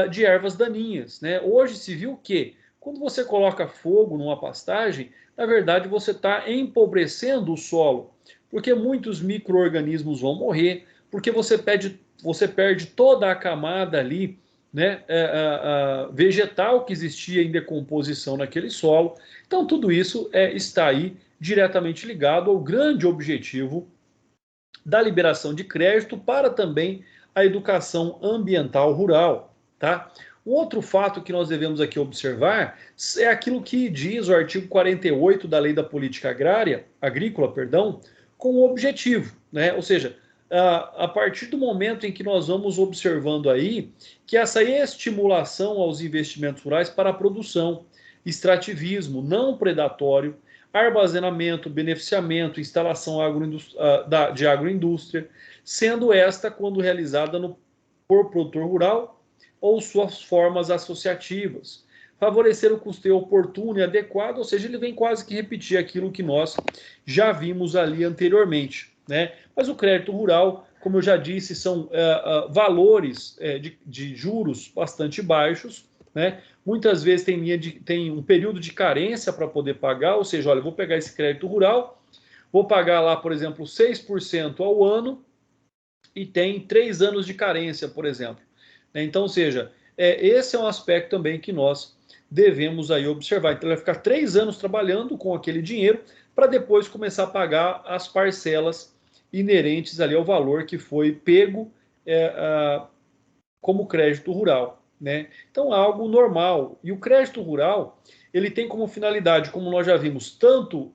de ervas daninhas, né? Hoje se viu que quando você coloca fogo numa pastagem, na verdade você está empobrecendo o solo, porque muitos micro-organismos vão morrer, porque você perde toda a camada ali, né, vegetal que existia em decomposição naquele solo. Então tudo isso está aí diretamente ligado ao grande objetivo da liberação de crédito para também a educação ambiental rural, tá? Um outro fato que nós devemos aqui observar é aquilo que diz o artigo 48 da Lei da Política Agrícola, com o objetivo, né? Ou seja, a partir do momento em que nós vamos observando aí que essa estimulação aos investimentos rurais para a produção, extrativismo não predatório, armazenamento, beneficiamento, instalação de agroindústria, sendo esta quando realizada por produtor rural ou suas formas associativas. Favorecer o custeio oportuno e adequado, ou seja, ele vem quase que repetir aquilo que nós já vimos ali anteriormente, né? Mas o crédito rural, como eu já disse, são valores de juros bastante baixos, né? Muitas vezes tem um período de carência para poder pagar, ou seja, olha, eu vou pegar esse crédito rural, vou pagar lá, por exemplo, 6% ao ano e tem 3 anos de carência, por exemplo. Então, ou seja, esse é um aspecto também que nós devemos aí observar. Então, ele vai ficar 3 anos trabalhando com aquele dinheiro para depois começar a pagar as parcelas inerentes ali ao valor que foi pego como crédito rural, né? Então, algo normal. E o crédito rural, ele tem como finalidade, como nós já vimos, tanto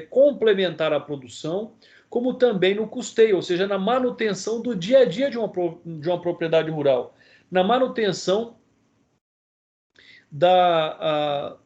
complementar a produção, como também no custeio, ou seja, na manutenção do dia a dia de uma propriedade rural, na manutenção da,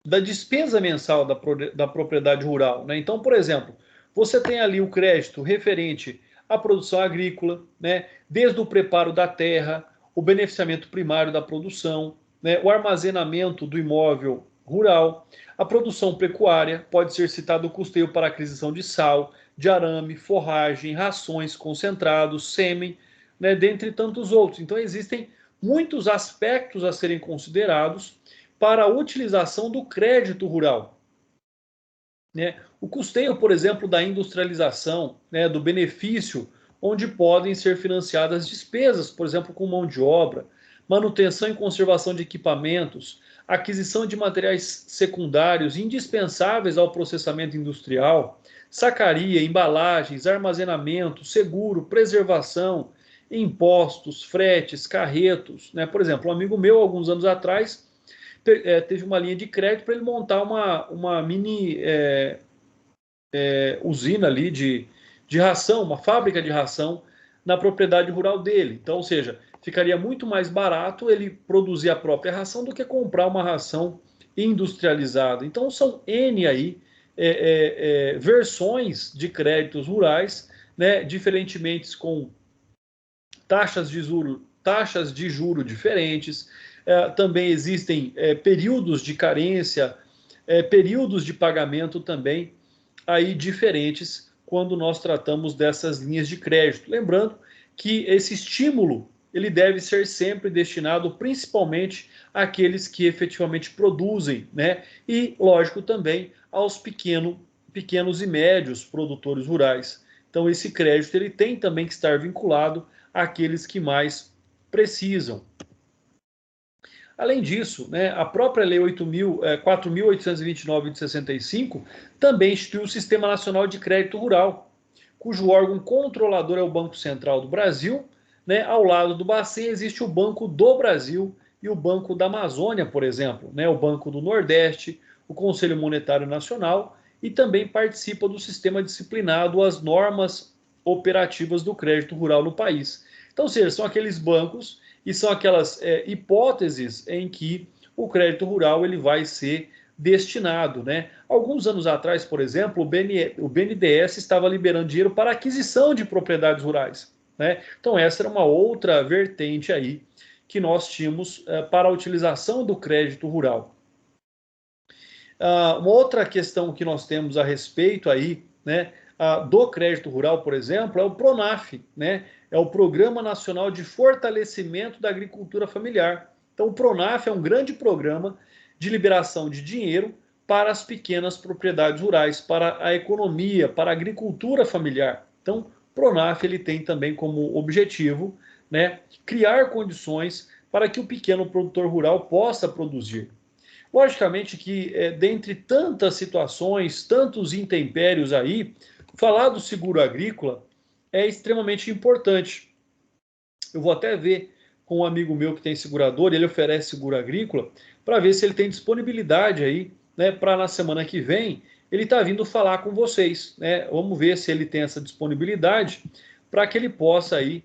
da despesa mensal da propriedade rural, né? Então, por exemplo, você tem ali o crédito referente à produção agrícola, né? Desde o preparo da terra, o beneficiamento primário da produção, né? O armazenamento do imóvel rural, a produção pecuária, pode ser citado o custeio para aquisição de sal, de arame, forragem, rações, concentrados, sêmen, né? Dentre tantos outros. Então, existem muitos aspectos a serem considerados para a utilização do crédito rural, né? O custeio, por exemplo, da industrialização, né, do benefício, onde podem ser financiadas despesas, por exemplo, com mão de obra, manutenção e conservação de equipamentos, aquisição de materiais secundários indispensáveis ao processamento industrial, sacaria, embalagens, armazenamento, seguro, preservação, impostos, fretes, carretos, né? Por exemplo, um amigo meu, alguns anos atrás, teve uma linha de crédito para ele montar uma mini usina ali de ração, uma fábrica de ração na propriedade rural dele. Então, ou seja, ficaria muito mais barato ele produzir a própria ração do que comprar uma ração industrializada. Então, são N aí versões de créditos rurais, né, diferentemente com taxas de juro diferentes. Também existem períodos de carência, períodos de pagamento também aí diferentes quando nós tratamos dessas linhas de crédito. Lembrando que esse estímulo ele deve ser sempre destinado principalmente àqueles que efetivamente produzem, né? E, lógico, também aos pequenos e médios produtores rurais. Então, esse crédito ele tem também que estar vinculado àqueles que mais precisam. Além disso, né, a própria Lei 4.829 de 65 também instituiu o Sistema Nacional de Crédito Rural, cujo órgão controlador é o Banco Central do Brasil. Né, ao lado do Bacen existe o Banco do Brasil e o Banco da Amazônia, por exemplo, né, o Banco do Nordeste, o Conselho Monetário Nacional, e também participa do sistema disciplinado às normas operativas do crédito rural no país. Então, ou seja, são aqueles bancos e são aquelas hipóteses em que o crédito rural ele vai ser destinado, né? Alguns anos atrás, por exemplo, o BNDES estava liberando dinheiro para aquisição de propriedades rurais, né? Então essa era uma outra vertente aí que nós tínhamos para a utilização do crédito rural. Uma outra questão que nós temos a respeito aí, né, do crédito rural, por exemplo, é o PRONAF, né? É o Programa Nacional de Fortalecimento da Agricultura Familiar. Então, o PRONAF é um grande programa de liberação de dinheiro para as pequenas propriedades rurais, para a economia, para a agricultura familiar. Então, o PRONAF ele tem também como objetivo, né, criar condições para que o pequeno produtor rural possa produzir. Logicamente que, dentre tantas situações, tantos intempérios aí, falar do seguro agrícola é extremamente importante. Eu vou até ver com um amigo meu que tem segurador, ele oferece seguro agrícola, para ver se ele tem disponibilidade aí, né, para na semana que vem ele está vindo falar com vocês, né? Vamos ver se ele tem essa disponibilidade para que ele possa aí,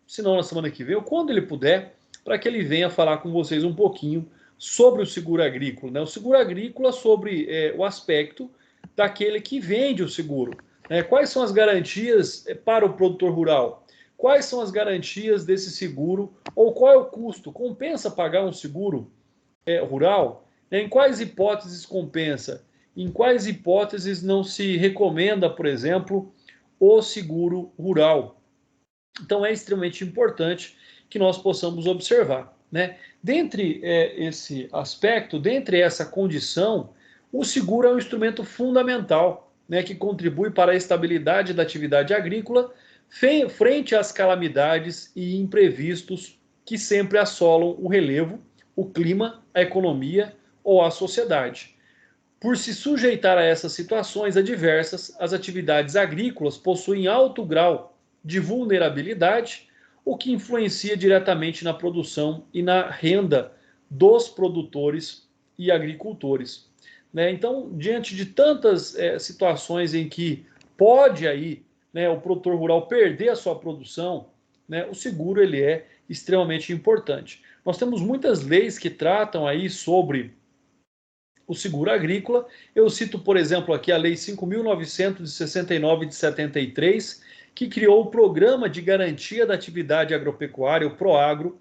se não na semana que vem, ou quando ele puder, para que ele venha falar com vocês um pouquinho sobre o seguro agrícola, né? O seguro agrícola sobre o aspecto daquele que vende o seguro, né? Quais são as garantias para o produtor rural? Quais são as garantias desse seguro? Ou qual é o custo? Compensa pagar um seguro rural? Em quais hipóteses compensa? Em quais hipóteses não se recomenda, por exemplo, o seguro rural? Então é extremamente importante que nós possamos observar, né? Dentre esse aspecto, dentre essa condição, o seguro é um instrumento fundamental, né, que contribui para a estabilidade da atividade agrícola frente às calamidades e imprevistos que sempre assolam o relevo, o clima, a economia ou a sociedade. Por se sujeitar a essas situações adversas, as atividades agrícolas possuem alto grau de vulnerabilidade, o que influencia diretamente na produção e na renda dos produtores e agricultores. Né? Então, diante de tantas situações em que pode aí, né, o produtor rural perder a sua produção, né, o seguro ele é extremamente importante. Nós temos muitas leis que tratam aí sobre o seguro agrícola. Eu cito, por exemplo, aqui a Lei 5.969 de 73, que criou o Programa de Garantia da Atividade Agropecuária, o PROAGRO.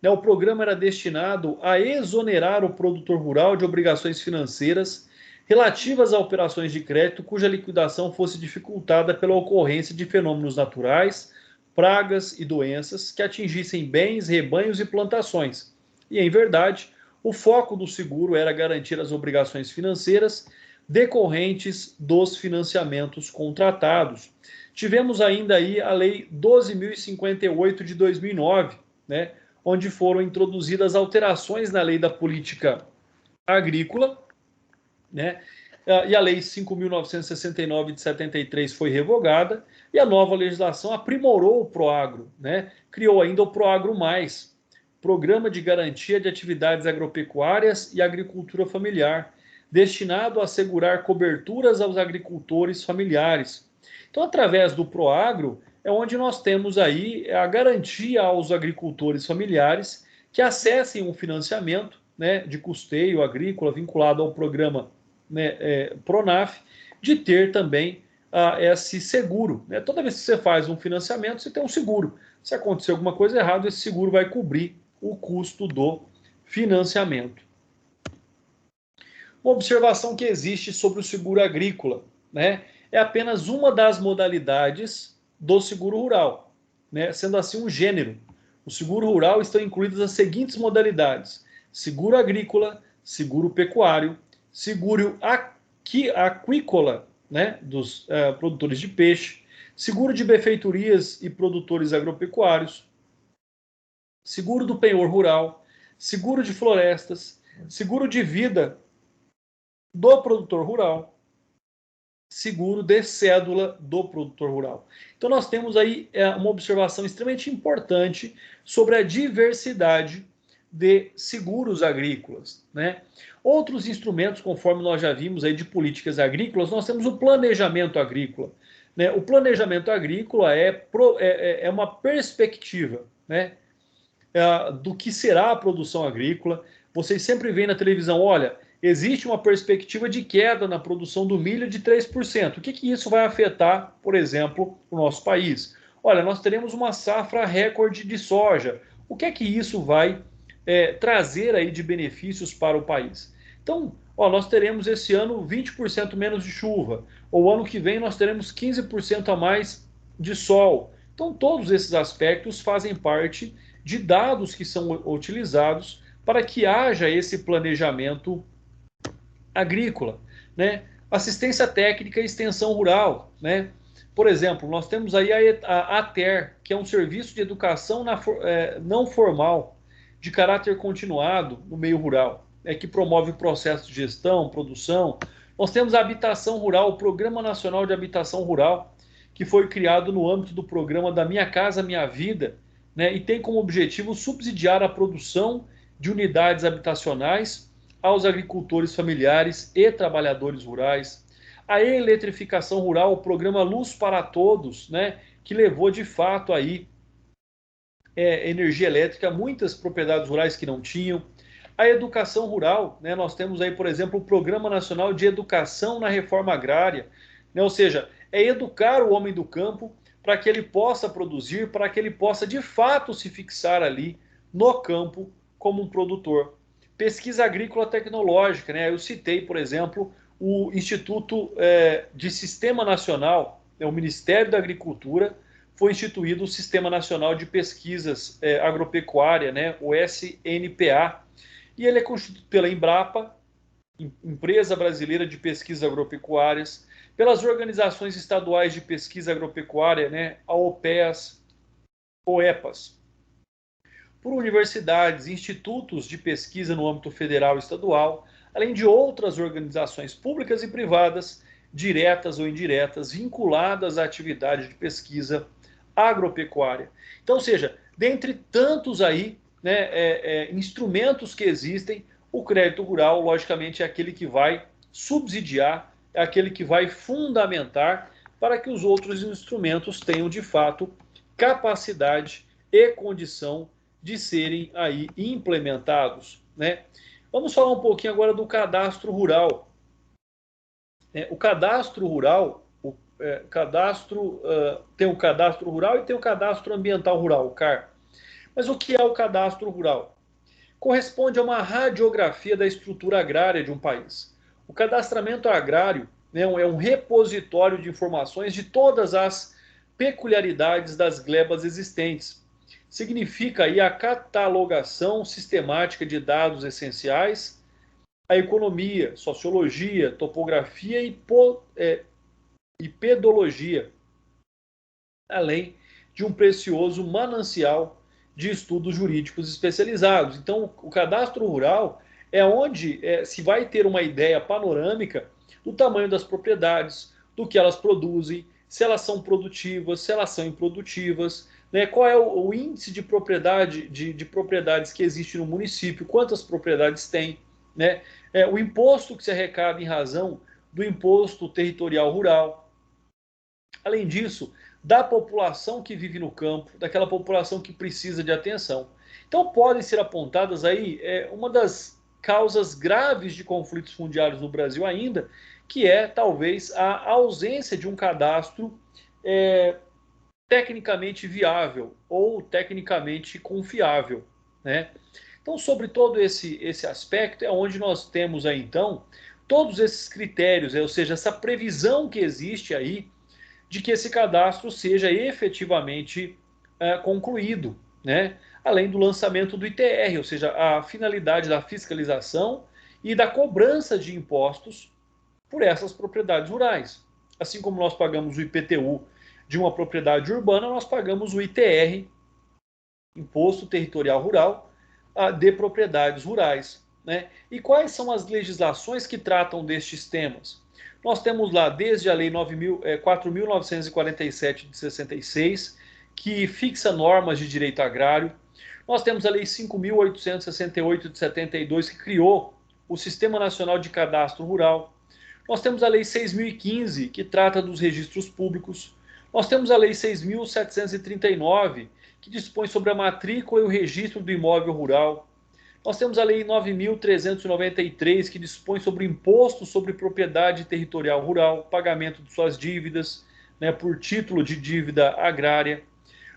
O programa era destinado a exonerar o produtor rural de obrigações financeiras relativas a operações de crédito cuja liquidação fosse dificultada pela ocorrência de fenômenos naturais, pragas e doenças que atingissem bens, rebanhos e plantações. E, em verdade, o foco do seguro era garantir as obrigações financeiras decorrentes dos financiamentos contratados. Tivemos ainda aí a Lei 12.058 de 2009, né, onde foram introduzidas alterações na Lei da Política Agrícola, né, e a Lei 5.969 de 73 foi revogada, e a nova legislação aprimorou o PROAGRO, né, criou ainda o PROAGRO+, Programa de Garantia de Atividades Agropecuárias e Agricultura Familiar, destinado a assegurar coberturas aos agricultores familiares. Então, através do PROAGRO, é onde nós temos aí a garantia aos agricultores familiares que acessem um financiamento, né, de custeio agrícola vinculado ao programa, né, Pronaf, de ter também esse seguro. Né? Toda vez que você faz um financiamento, você tem um seguro. Se acontecer alguma coisa errada, esse seguro vai cobrir o custo do financiamento. Uma observação que existe sobre o seguro agrícola, né, é apenas uma das modalidades do seguro rural, né, sendo assim um gênero. O seguro rural estão incluídas as seguintes modalidades: seguro agrícola, seguro pecuário, seguro aquícola, né, dos produtores de peixe, seguro de benfeitorias e produtores agropecuários, seguro do penhor rural, seguro de florestas, seguro de vida do produtor rural, seguro de cédula do produtor rural. Então nós temos aí uma observação extremamente importante sobre a diversidade de seguros agrícolas, né? Outros instrumentos, conforme nós já vimos aí de políticas agrícolas, nós temos o planejamento agrícola, né? O planejamento agrícola é uma perspectiva, né, do que será a produção agrícola. Vocês sempre veem na televisão, olha, existe uma perspectiva de queda na produção do milho de 3%. O que isso vai afetar, por exemplo, o nosso país? Olha, nós teremos uma safra recorde de soja. O que isso vai trazer aí de benefícios para o país? Então, nós teremos esse ano 20% menos de chuva, ou ano que vem nós teremos 15% a mais de sol. Então, todos esses aspectos fazem parte de dados que são utilizados para que haja esse planejamento agrícola, né? Assistência técnica e extensão rural, né? Por exemplo, nós temos aí a ATER, que é um serviço de educação não formal, de caráter continuado no meio rural, que promove o processo de gestão, produção. Nós temos a habitação rural, o Programa Nacional de Habitação Rural, que foi criado no âmbito do programa da Minha Casa Minha Vida, né, e tem como objetivo subsidiar a produção de unidades habitacionais aos agricultores familiares e trabalhadores rurais. A eletrificação rural, o programa Luz para Todos, né, que levou de fato aí energia elétrica a muitas propriedades rurais que não tinham. A educação rural, né, nós temos aí, por exemplo, o Programa Nacional de Educação na Reforma Agrária, né, ou seja, é educar o homem do campo para que ele possa produzir, para que ele possa de fato se fixar ali no campo como um produtor. Pesquisa agrícola tecnológica, né? Eu citei, por exemplo, o Instituto de Sistema Nacional, o Ministério da Agricultura, foi instituído o Sistema Nacional de Pesquisas Agropecuária, né? O SNPA, e ele é constituído pela Embrapa, Empresa Brasileira de Pesquisas Agropecuárias, pelas organizações estaduais de pesquisa agropecuária, né, a OPEAS, OEPAS, por universidades, institutos de pesquisa no âmbito federal e estadual, além de outras organizações públicas e privadas, diretas ou indiretas, vinculadas à atividade de pesquisa agropecuária. Então, ou seja, dentre tantos aí, né, instrumentos que existem, o crédito rural, logicamente, é aquele que vai subsidiar, é aquele que vai fundamentar para que os outros instrumentos tenham, de fato, capacidade e condição de serem aí implementados, né? Vamos falar um pouquinho agora do cadastro rural. O cadastro rural, tem o cadastro rural e tem o cadastro ambiental rural, o CAR. Mas o que é o cadastro rural? Corresponde a uma radiografia da estrutura agrária de um país. O cadastramento agrário, né, é um repositório de informações de todas as peculiaridades das glebas existentes. Significa aí a catalogação sistemática de dados essenciais, a economia, sociologia, topografia e pedologia, além de um precioso manancial de estudos jurídicos especializados. Então, o cadastro rural é onde se vai ter uma ideia panorâmica do tamanho das propriedades, do que elas produzem, se elas são produtivas, se elas são improdutivas, né, qual é o índice de propriedade de propriedades que existe no município, quantas propriedades tem, né, o imposto que se arrecada em razão do imposto territorial rural. Além disso, da população que vive no campo, daquela população que precisa de atenção. Então podem ser apontadas aí uma das causas graves de conflitos fundiários no Brasil ainda, que é talvez a ausência de um cadastro tecnicamente viável ou tecnicamente confiável, né? Então, sobre todo esse aspecto, é onde nós temos aí, então, todos esses critérios, ou seja, essa previsão que existe aí de que esse cadastro seja efetivamente concluído, né? Além do lançamento do ITR, ou seja, a finalidade da fiscalização e da cobrança de impostos por essas propriedades rurais. Assim como nós pagamos o IPTU de uma propriedade urbana, nós pagamos o ITR, Imposto Territorial Rural, de propriedades rurais, né? E quais são as legislações que tratam destes temas? Nós temos lá desde a Lei 4.947 de 66, que fixa normas de direito agrário. Nós temos a Lei 5.868 de 72, que criou o Sistema Nacional de Cadastro Rural. Nós temos a Lei 6.015, que trata dos registros públicos. Nós temos a Lei 6.739, que dispõe sobre a matrícula e o registro do imóvel rural. Nós temos a Lei 9.393, que dispõe sobre o imposto sobre propriedade territorial rural, pagamento de suas dívidas, né, por título de dívida agrária.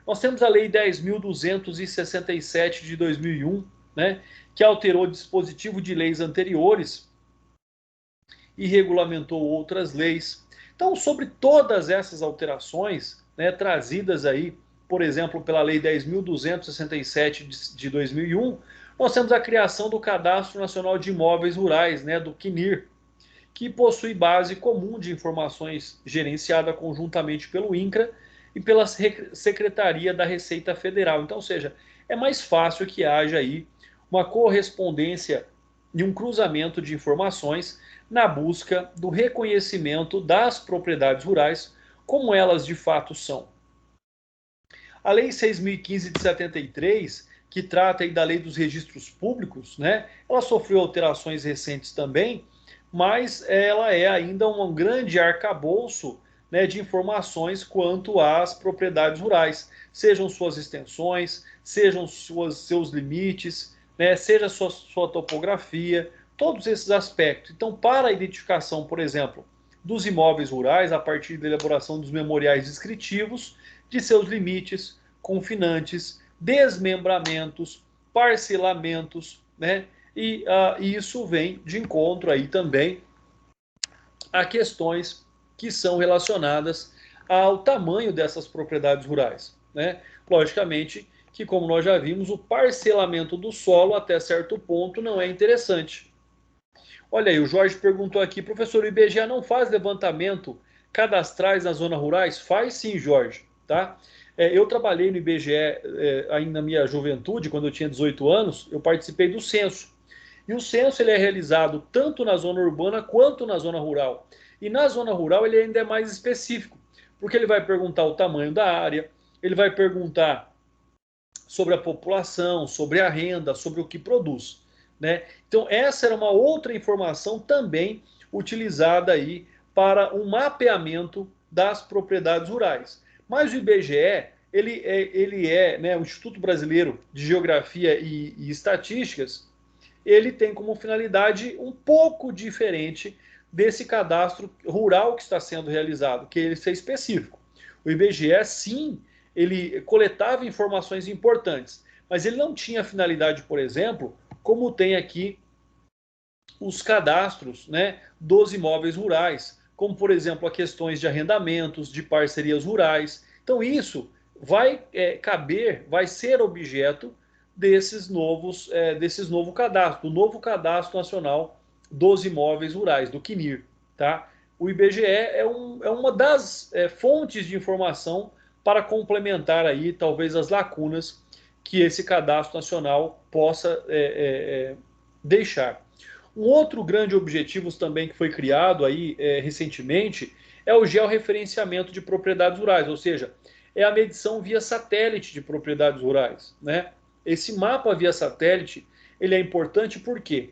Nós temos a Lei 10.267 de 2001, né, que alterou o dispositivo de leis anteriores e regulamentou outras leis. Então, sobre todas essas alterações, né, trazidas aí, por exemplo, pela Lei 10.267 de 2001, nós temos a criação do Cadastro Nacional de Imóveis Rurais, né, do CNIR, que possui base comum de informações gerenciada conjuntamente pelo INCRA e pela Secretaria da Receita Federal. Então, ou seja, é mais fácil que haja aí uma correspondência e um cruzamento de informações na busca do reconhecimento das propriedades rurais como elas de fato são. A Lei 6.015 de 73, que trata aí da Lei dos Registros Públicos, né, ela sofreu alterações recentes também, mas ela é ainda um grande arcabouço, né, de informações quanto às propriedades rurais, sejam suas extensões, sejam seus limites, né, seja sua topografia, todos esses aspectos. Então, para a identificação, por exemplo, dos imóveis rurais, a partir da elaboração dos memoriais descritivos, de seus limites, confinantes, desmembramentos, parcelamentos, né? E isso vem de encontro aí também a questões que são relacionadas ao tamanho dessas propriedades rurais, né? Logicamente que, como nós já vimos, o parcelamento do solo até certo ponto não é interessante. Olha aí, o Jorge perguntou aqui, professor, o IBGE não faz levantamento cadastrais nas zonas rurais? Faz sim, Jorge, tá? Eu trabalhei no IBGE ainda na minha juventude, quando eu tinha 18 anos, eu participei do censo. E o censo ele é realizado tanto na zona urbana quanto na zona rural. E na zona rural ele ainda é mais específico, porque ele vai perguntar o tamanho da área, ele vai perguntar sobre a população, sobre a renda, sobre o que produz, né? Então essa era uma outra informação também utilizada aí para um mapeamento das propriedades rurais. Mas o IBGE, né, o Instituto Brasileiro de Geografia e Estatísticas, ele tem como finalidade um pouco diferente desse cadastro rural que está sendo realizado, que ele é específico. O IBGE, sim, ele coletava informações importantes, mas ele não tinha finalidade, por exemplo, como tem aqui os cadastros, né, dos imóveis rurais, como, por exemplo, as questões de arrendamentos, de parcerias rurais. Então, isso vai vai ser objeto desse novo cadastro, do novo Cadastro Nacional dos Imóveis Rurais, do CNIR. Tá? O IBGE é uma das fontes de informação para complementar aí, talvez, as lacunas que esse Cadastro Nacional possa deixar. Um outro grande objetivo também que foi criado aí recentemente é o georreferenciamento de propriedades rurais, ou seja, é a medição via satélite de propriedades rurais, né? Esse mapa via satélite, ele é importante por quê?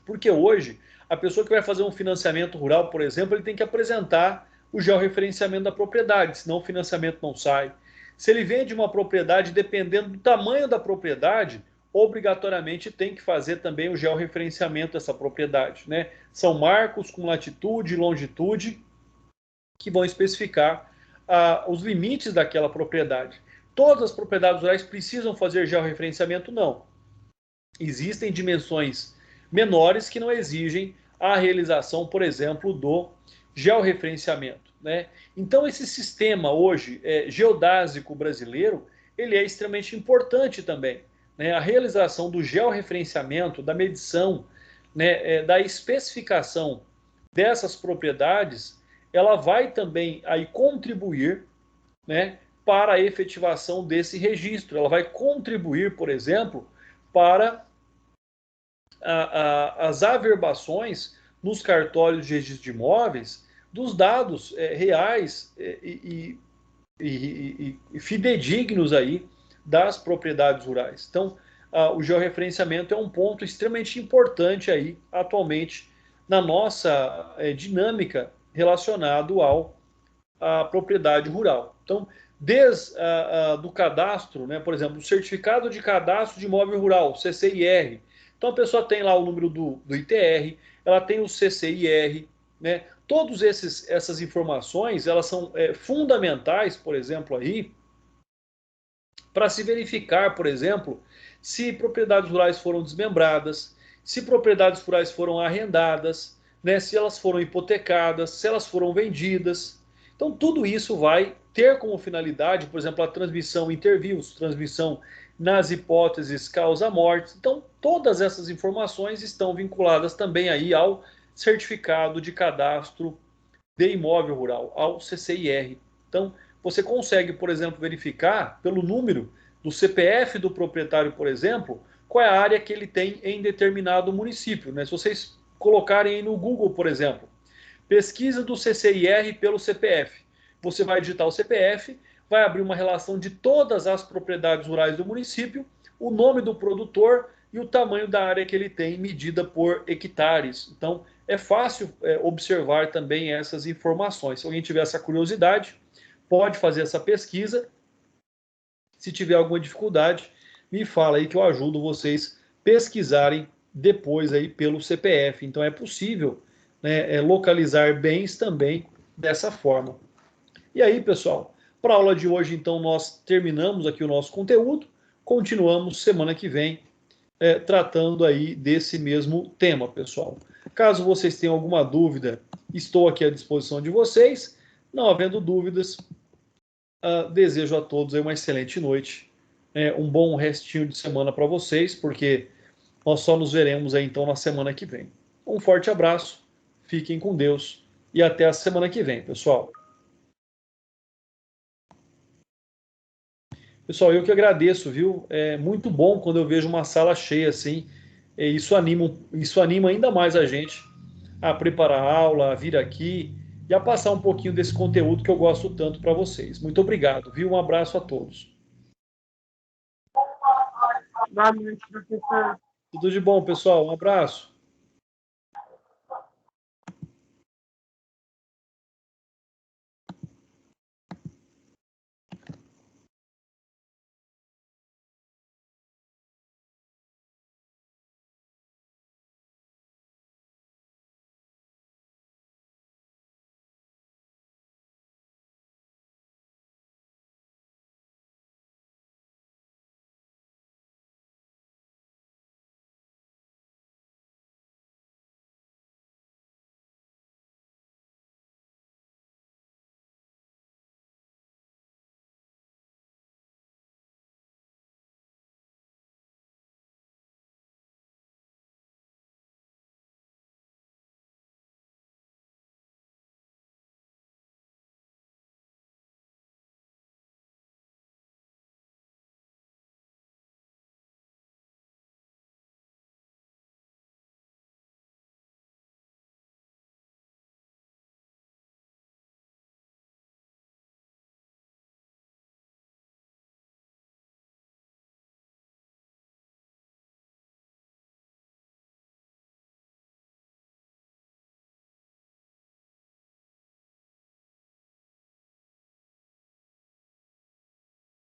Porque hoje, a pessoa que vai fazer um financiamento rural, por exemplo, ele tem que apresentar o georreferenciamento da propriedade, senão o financiamento não sai. Se ele vende uma propriedade, dependendo do tamanho da propriedade, obrigatoriamente tem que fazer também o georreferenciamento dessa propriedade, né? São marcos com latitude e longitude que vão especificar os limites daquela propriedade. Todas as propriedades rurais precisam fazer georreferenciamento? Não. Existem dimensões menores que não exigem a realização, por exemplo, do georreferenciamento, né? Então, esse sistema hoje geodásico brasileiro, ele é extremamente importante também, né? A realização do georreferenciamento, da medição, né, da especificação dessas propriedades, ela vai também aí contribuir, né, para a efetivação desse registro. Ela vai contribuir, por exemplo, para as averbações nos cartórios de registro de imóveis dos dados reais e fidedignos aí das propriedades rurais. Então, o georreferenciamento é um ponto extremamente importante aí atualmente na nossa dinâmica relacionado à propriedade rural. Então, desde do cadastro, né, por exemplo, o certificado de cadastro de imóvel rural, CCIR. Então, a pessoa tem lá o número do ITR, ela tem o CCIR, né? Todas essas informações, elas são fundamentais, por exemplo, aí, para se verificar, por exemplo, se propriedades rurais foram desmembradas, se propriedades rurais foram arrendadas, né, se elas foram hipotecadas, se elas foram vendidas. Então, tudo isso vai ter como finalidade, por exemplo, a transmissão inter-vivos, transmissão nas hipóteses causa-morte. Então, todas essas informações estão vinculadas também aí ao certificado de cadastro de imóvel rural, ao CCIR. Então, você consegue, por exemplo, verificar pelo número do CPF do proprietário, por exemplo, qual é a área que ele tem em determinado município, né? Se vocês colocarem aí no Google, por exemplo, pesquisa do CCIR pelo CPF, você vai digitar o CPF, vai abrir uma relação de todas as propriedades rurais do município, o nome do produtor e o tamanho da área que ele tem medida por hectares. Então, é fácil observar também essas informações. Se alguém tiver essa curiosidade, pode fazer essa pesquisa. Se tiver alguma dificuldade, me fala aí que eu ajudo vocês pesquisarem depois aí pelo CPF. Então, é possível, né, localizar bens também dessa forma. E aí, pessoal, para a aula de hoje, então, nós terminamos aqui o nosso conteúdo. Continuamos semana que vem tratando aí desse mesmo tema, pessoal. Caso vocês tenham alguma dúvida, estou aqui à disposição de vocês. Não havendo dúvidas, desejo a todos aí uma excelente noite, um bom restinho de semana para vocês, porque nós só nos veremos aí então na semana que vem. Um forte abraço, fiquem com Deus e até a semana que vem, pessoal. Pessoal, eu que agradeço, viu? É muito bom quando eu vejo uma sala cheia assim. Isso anima ainda mais a gente a preparar a aula, a vir aqui e a passar um pouquinho desse conteúdo que eu gosto tanto para vocês. Muito obrigado, viu? Um abraço a todos. Boa noite, professor. Tudo de bom, pessoal. Um abraço.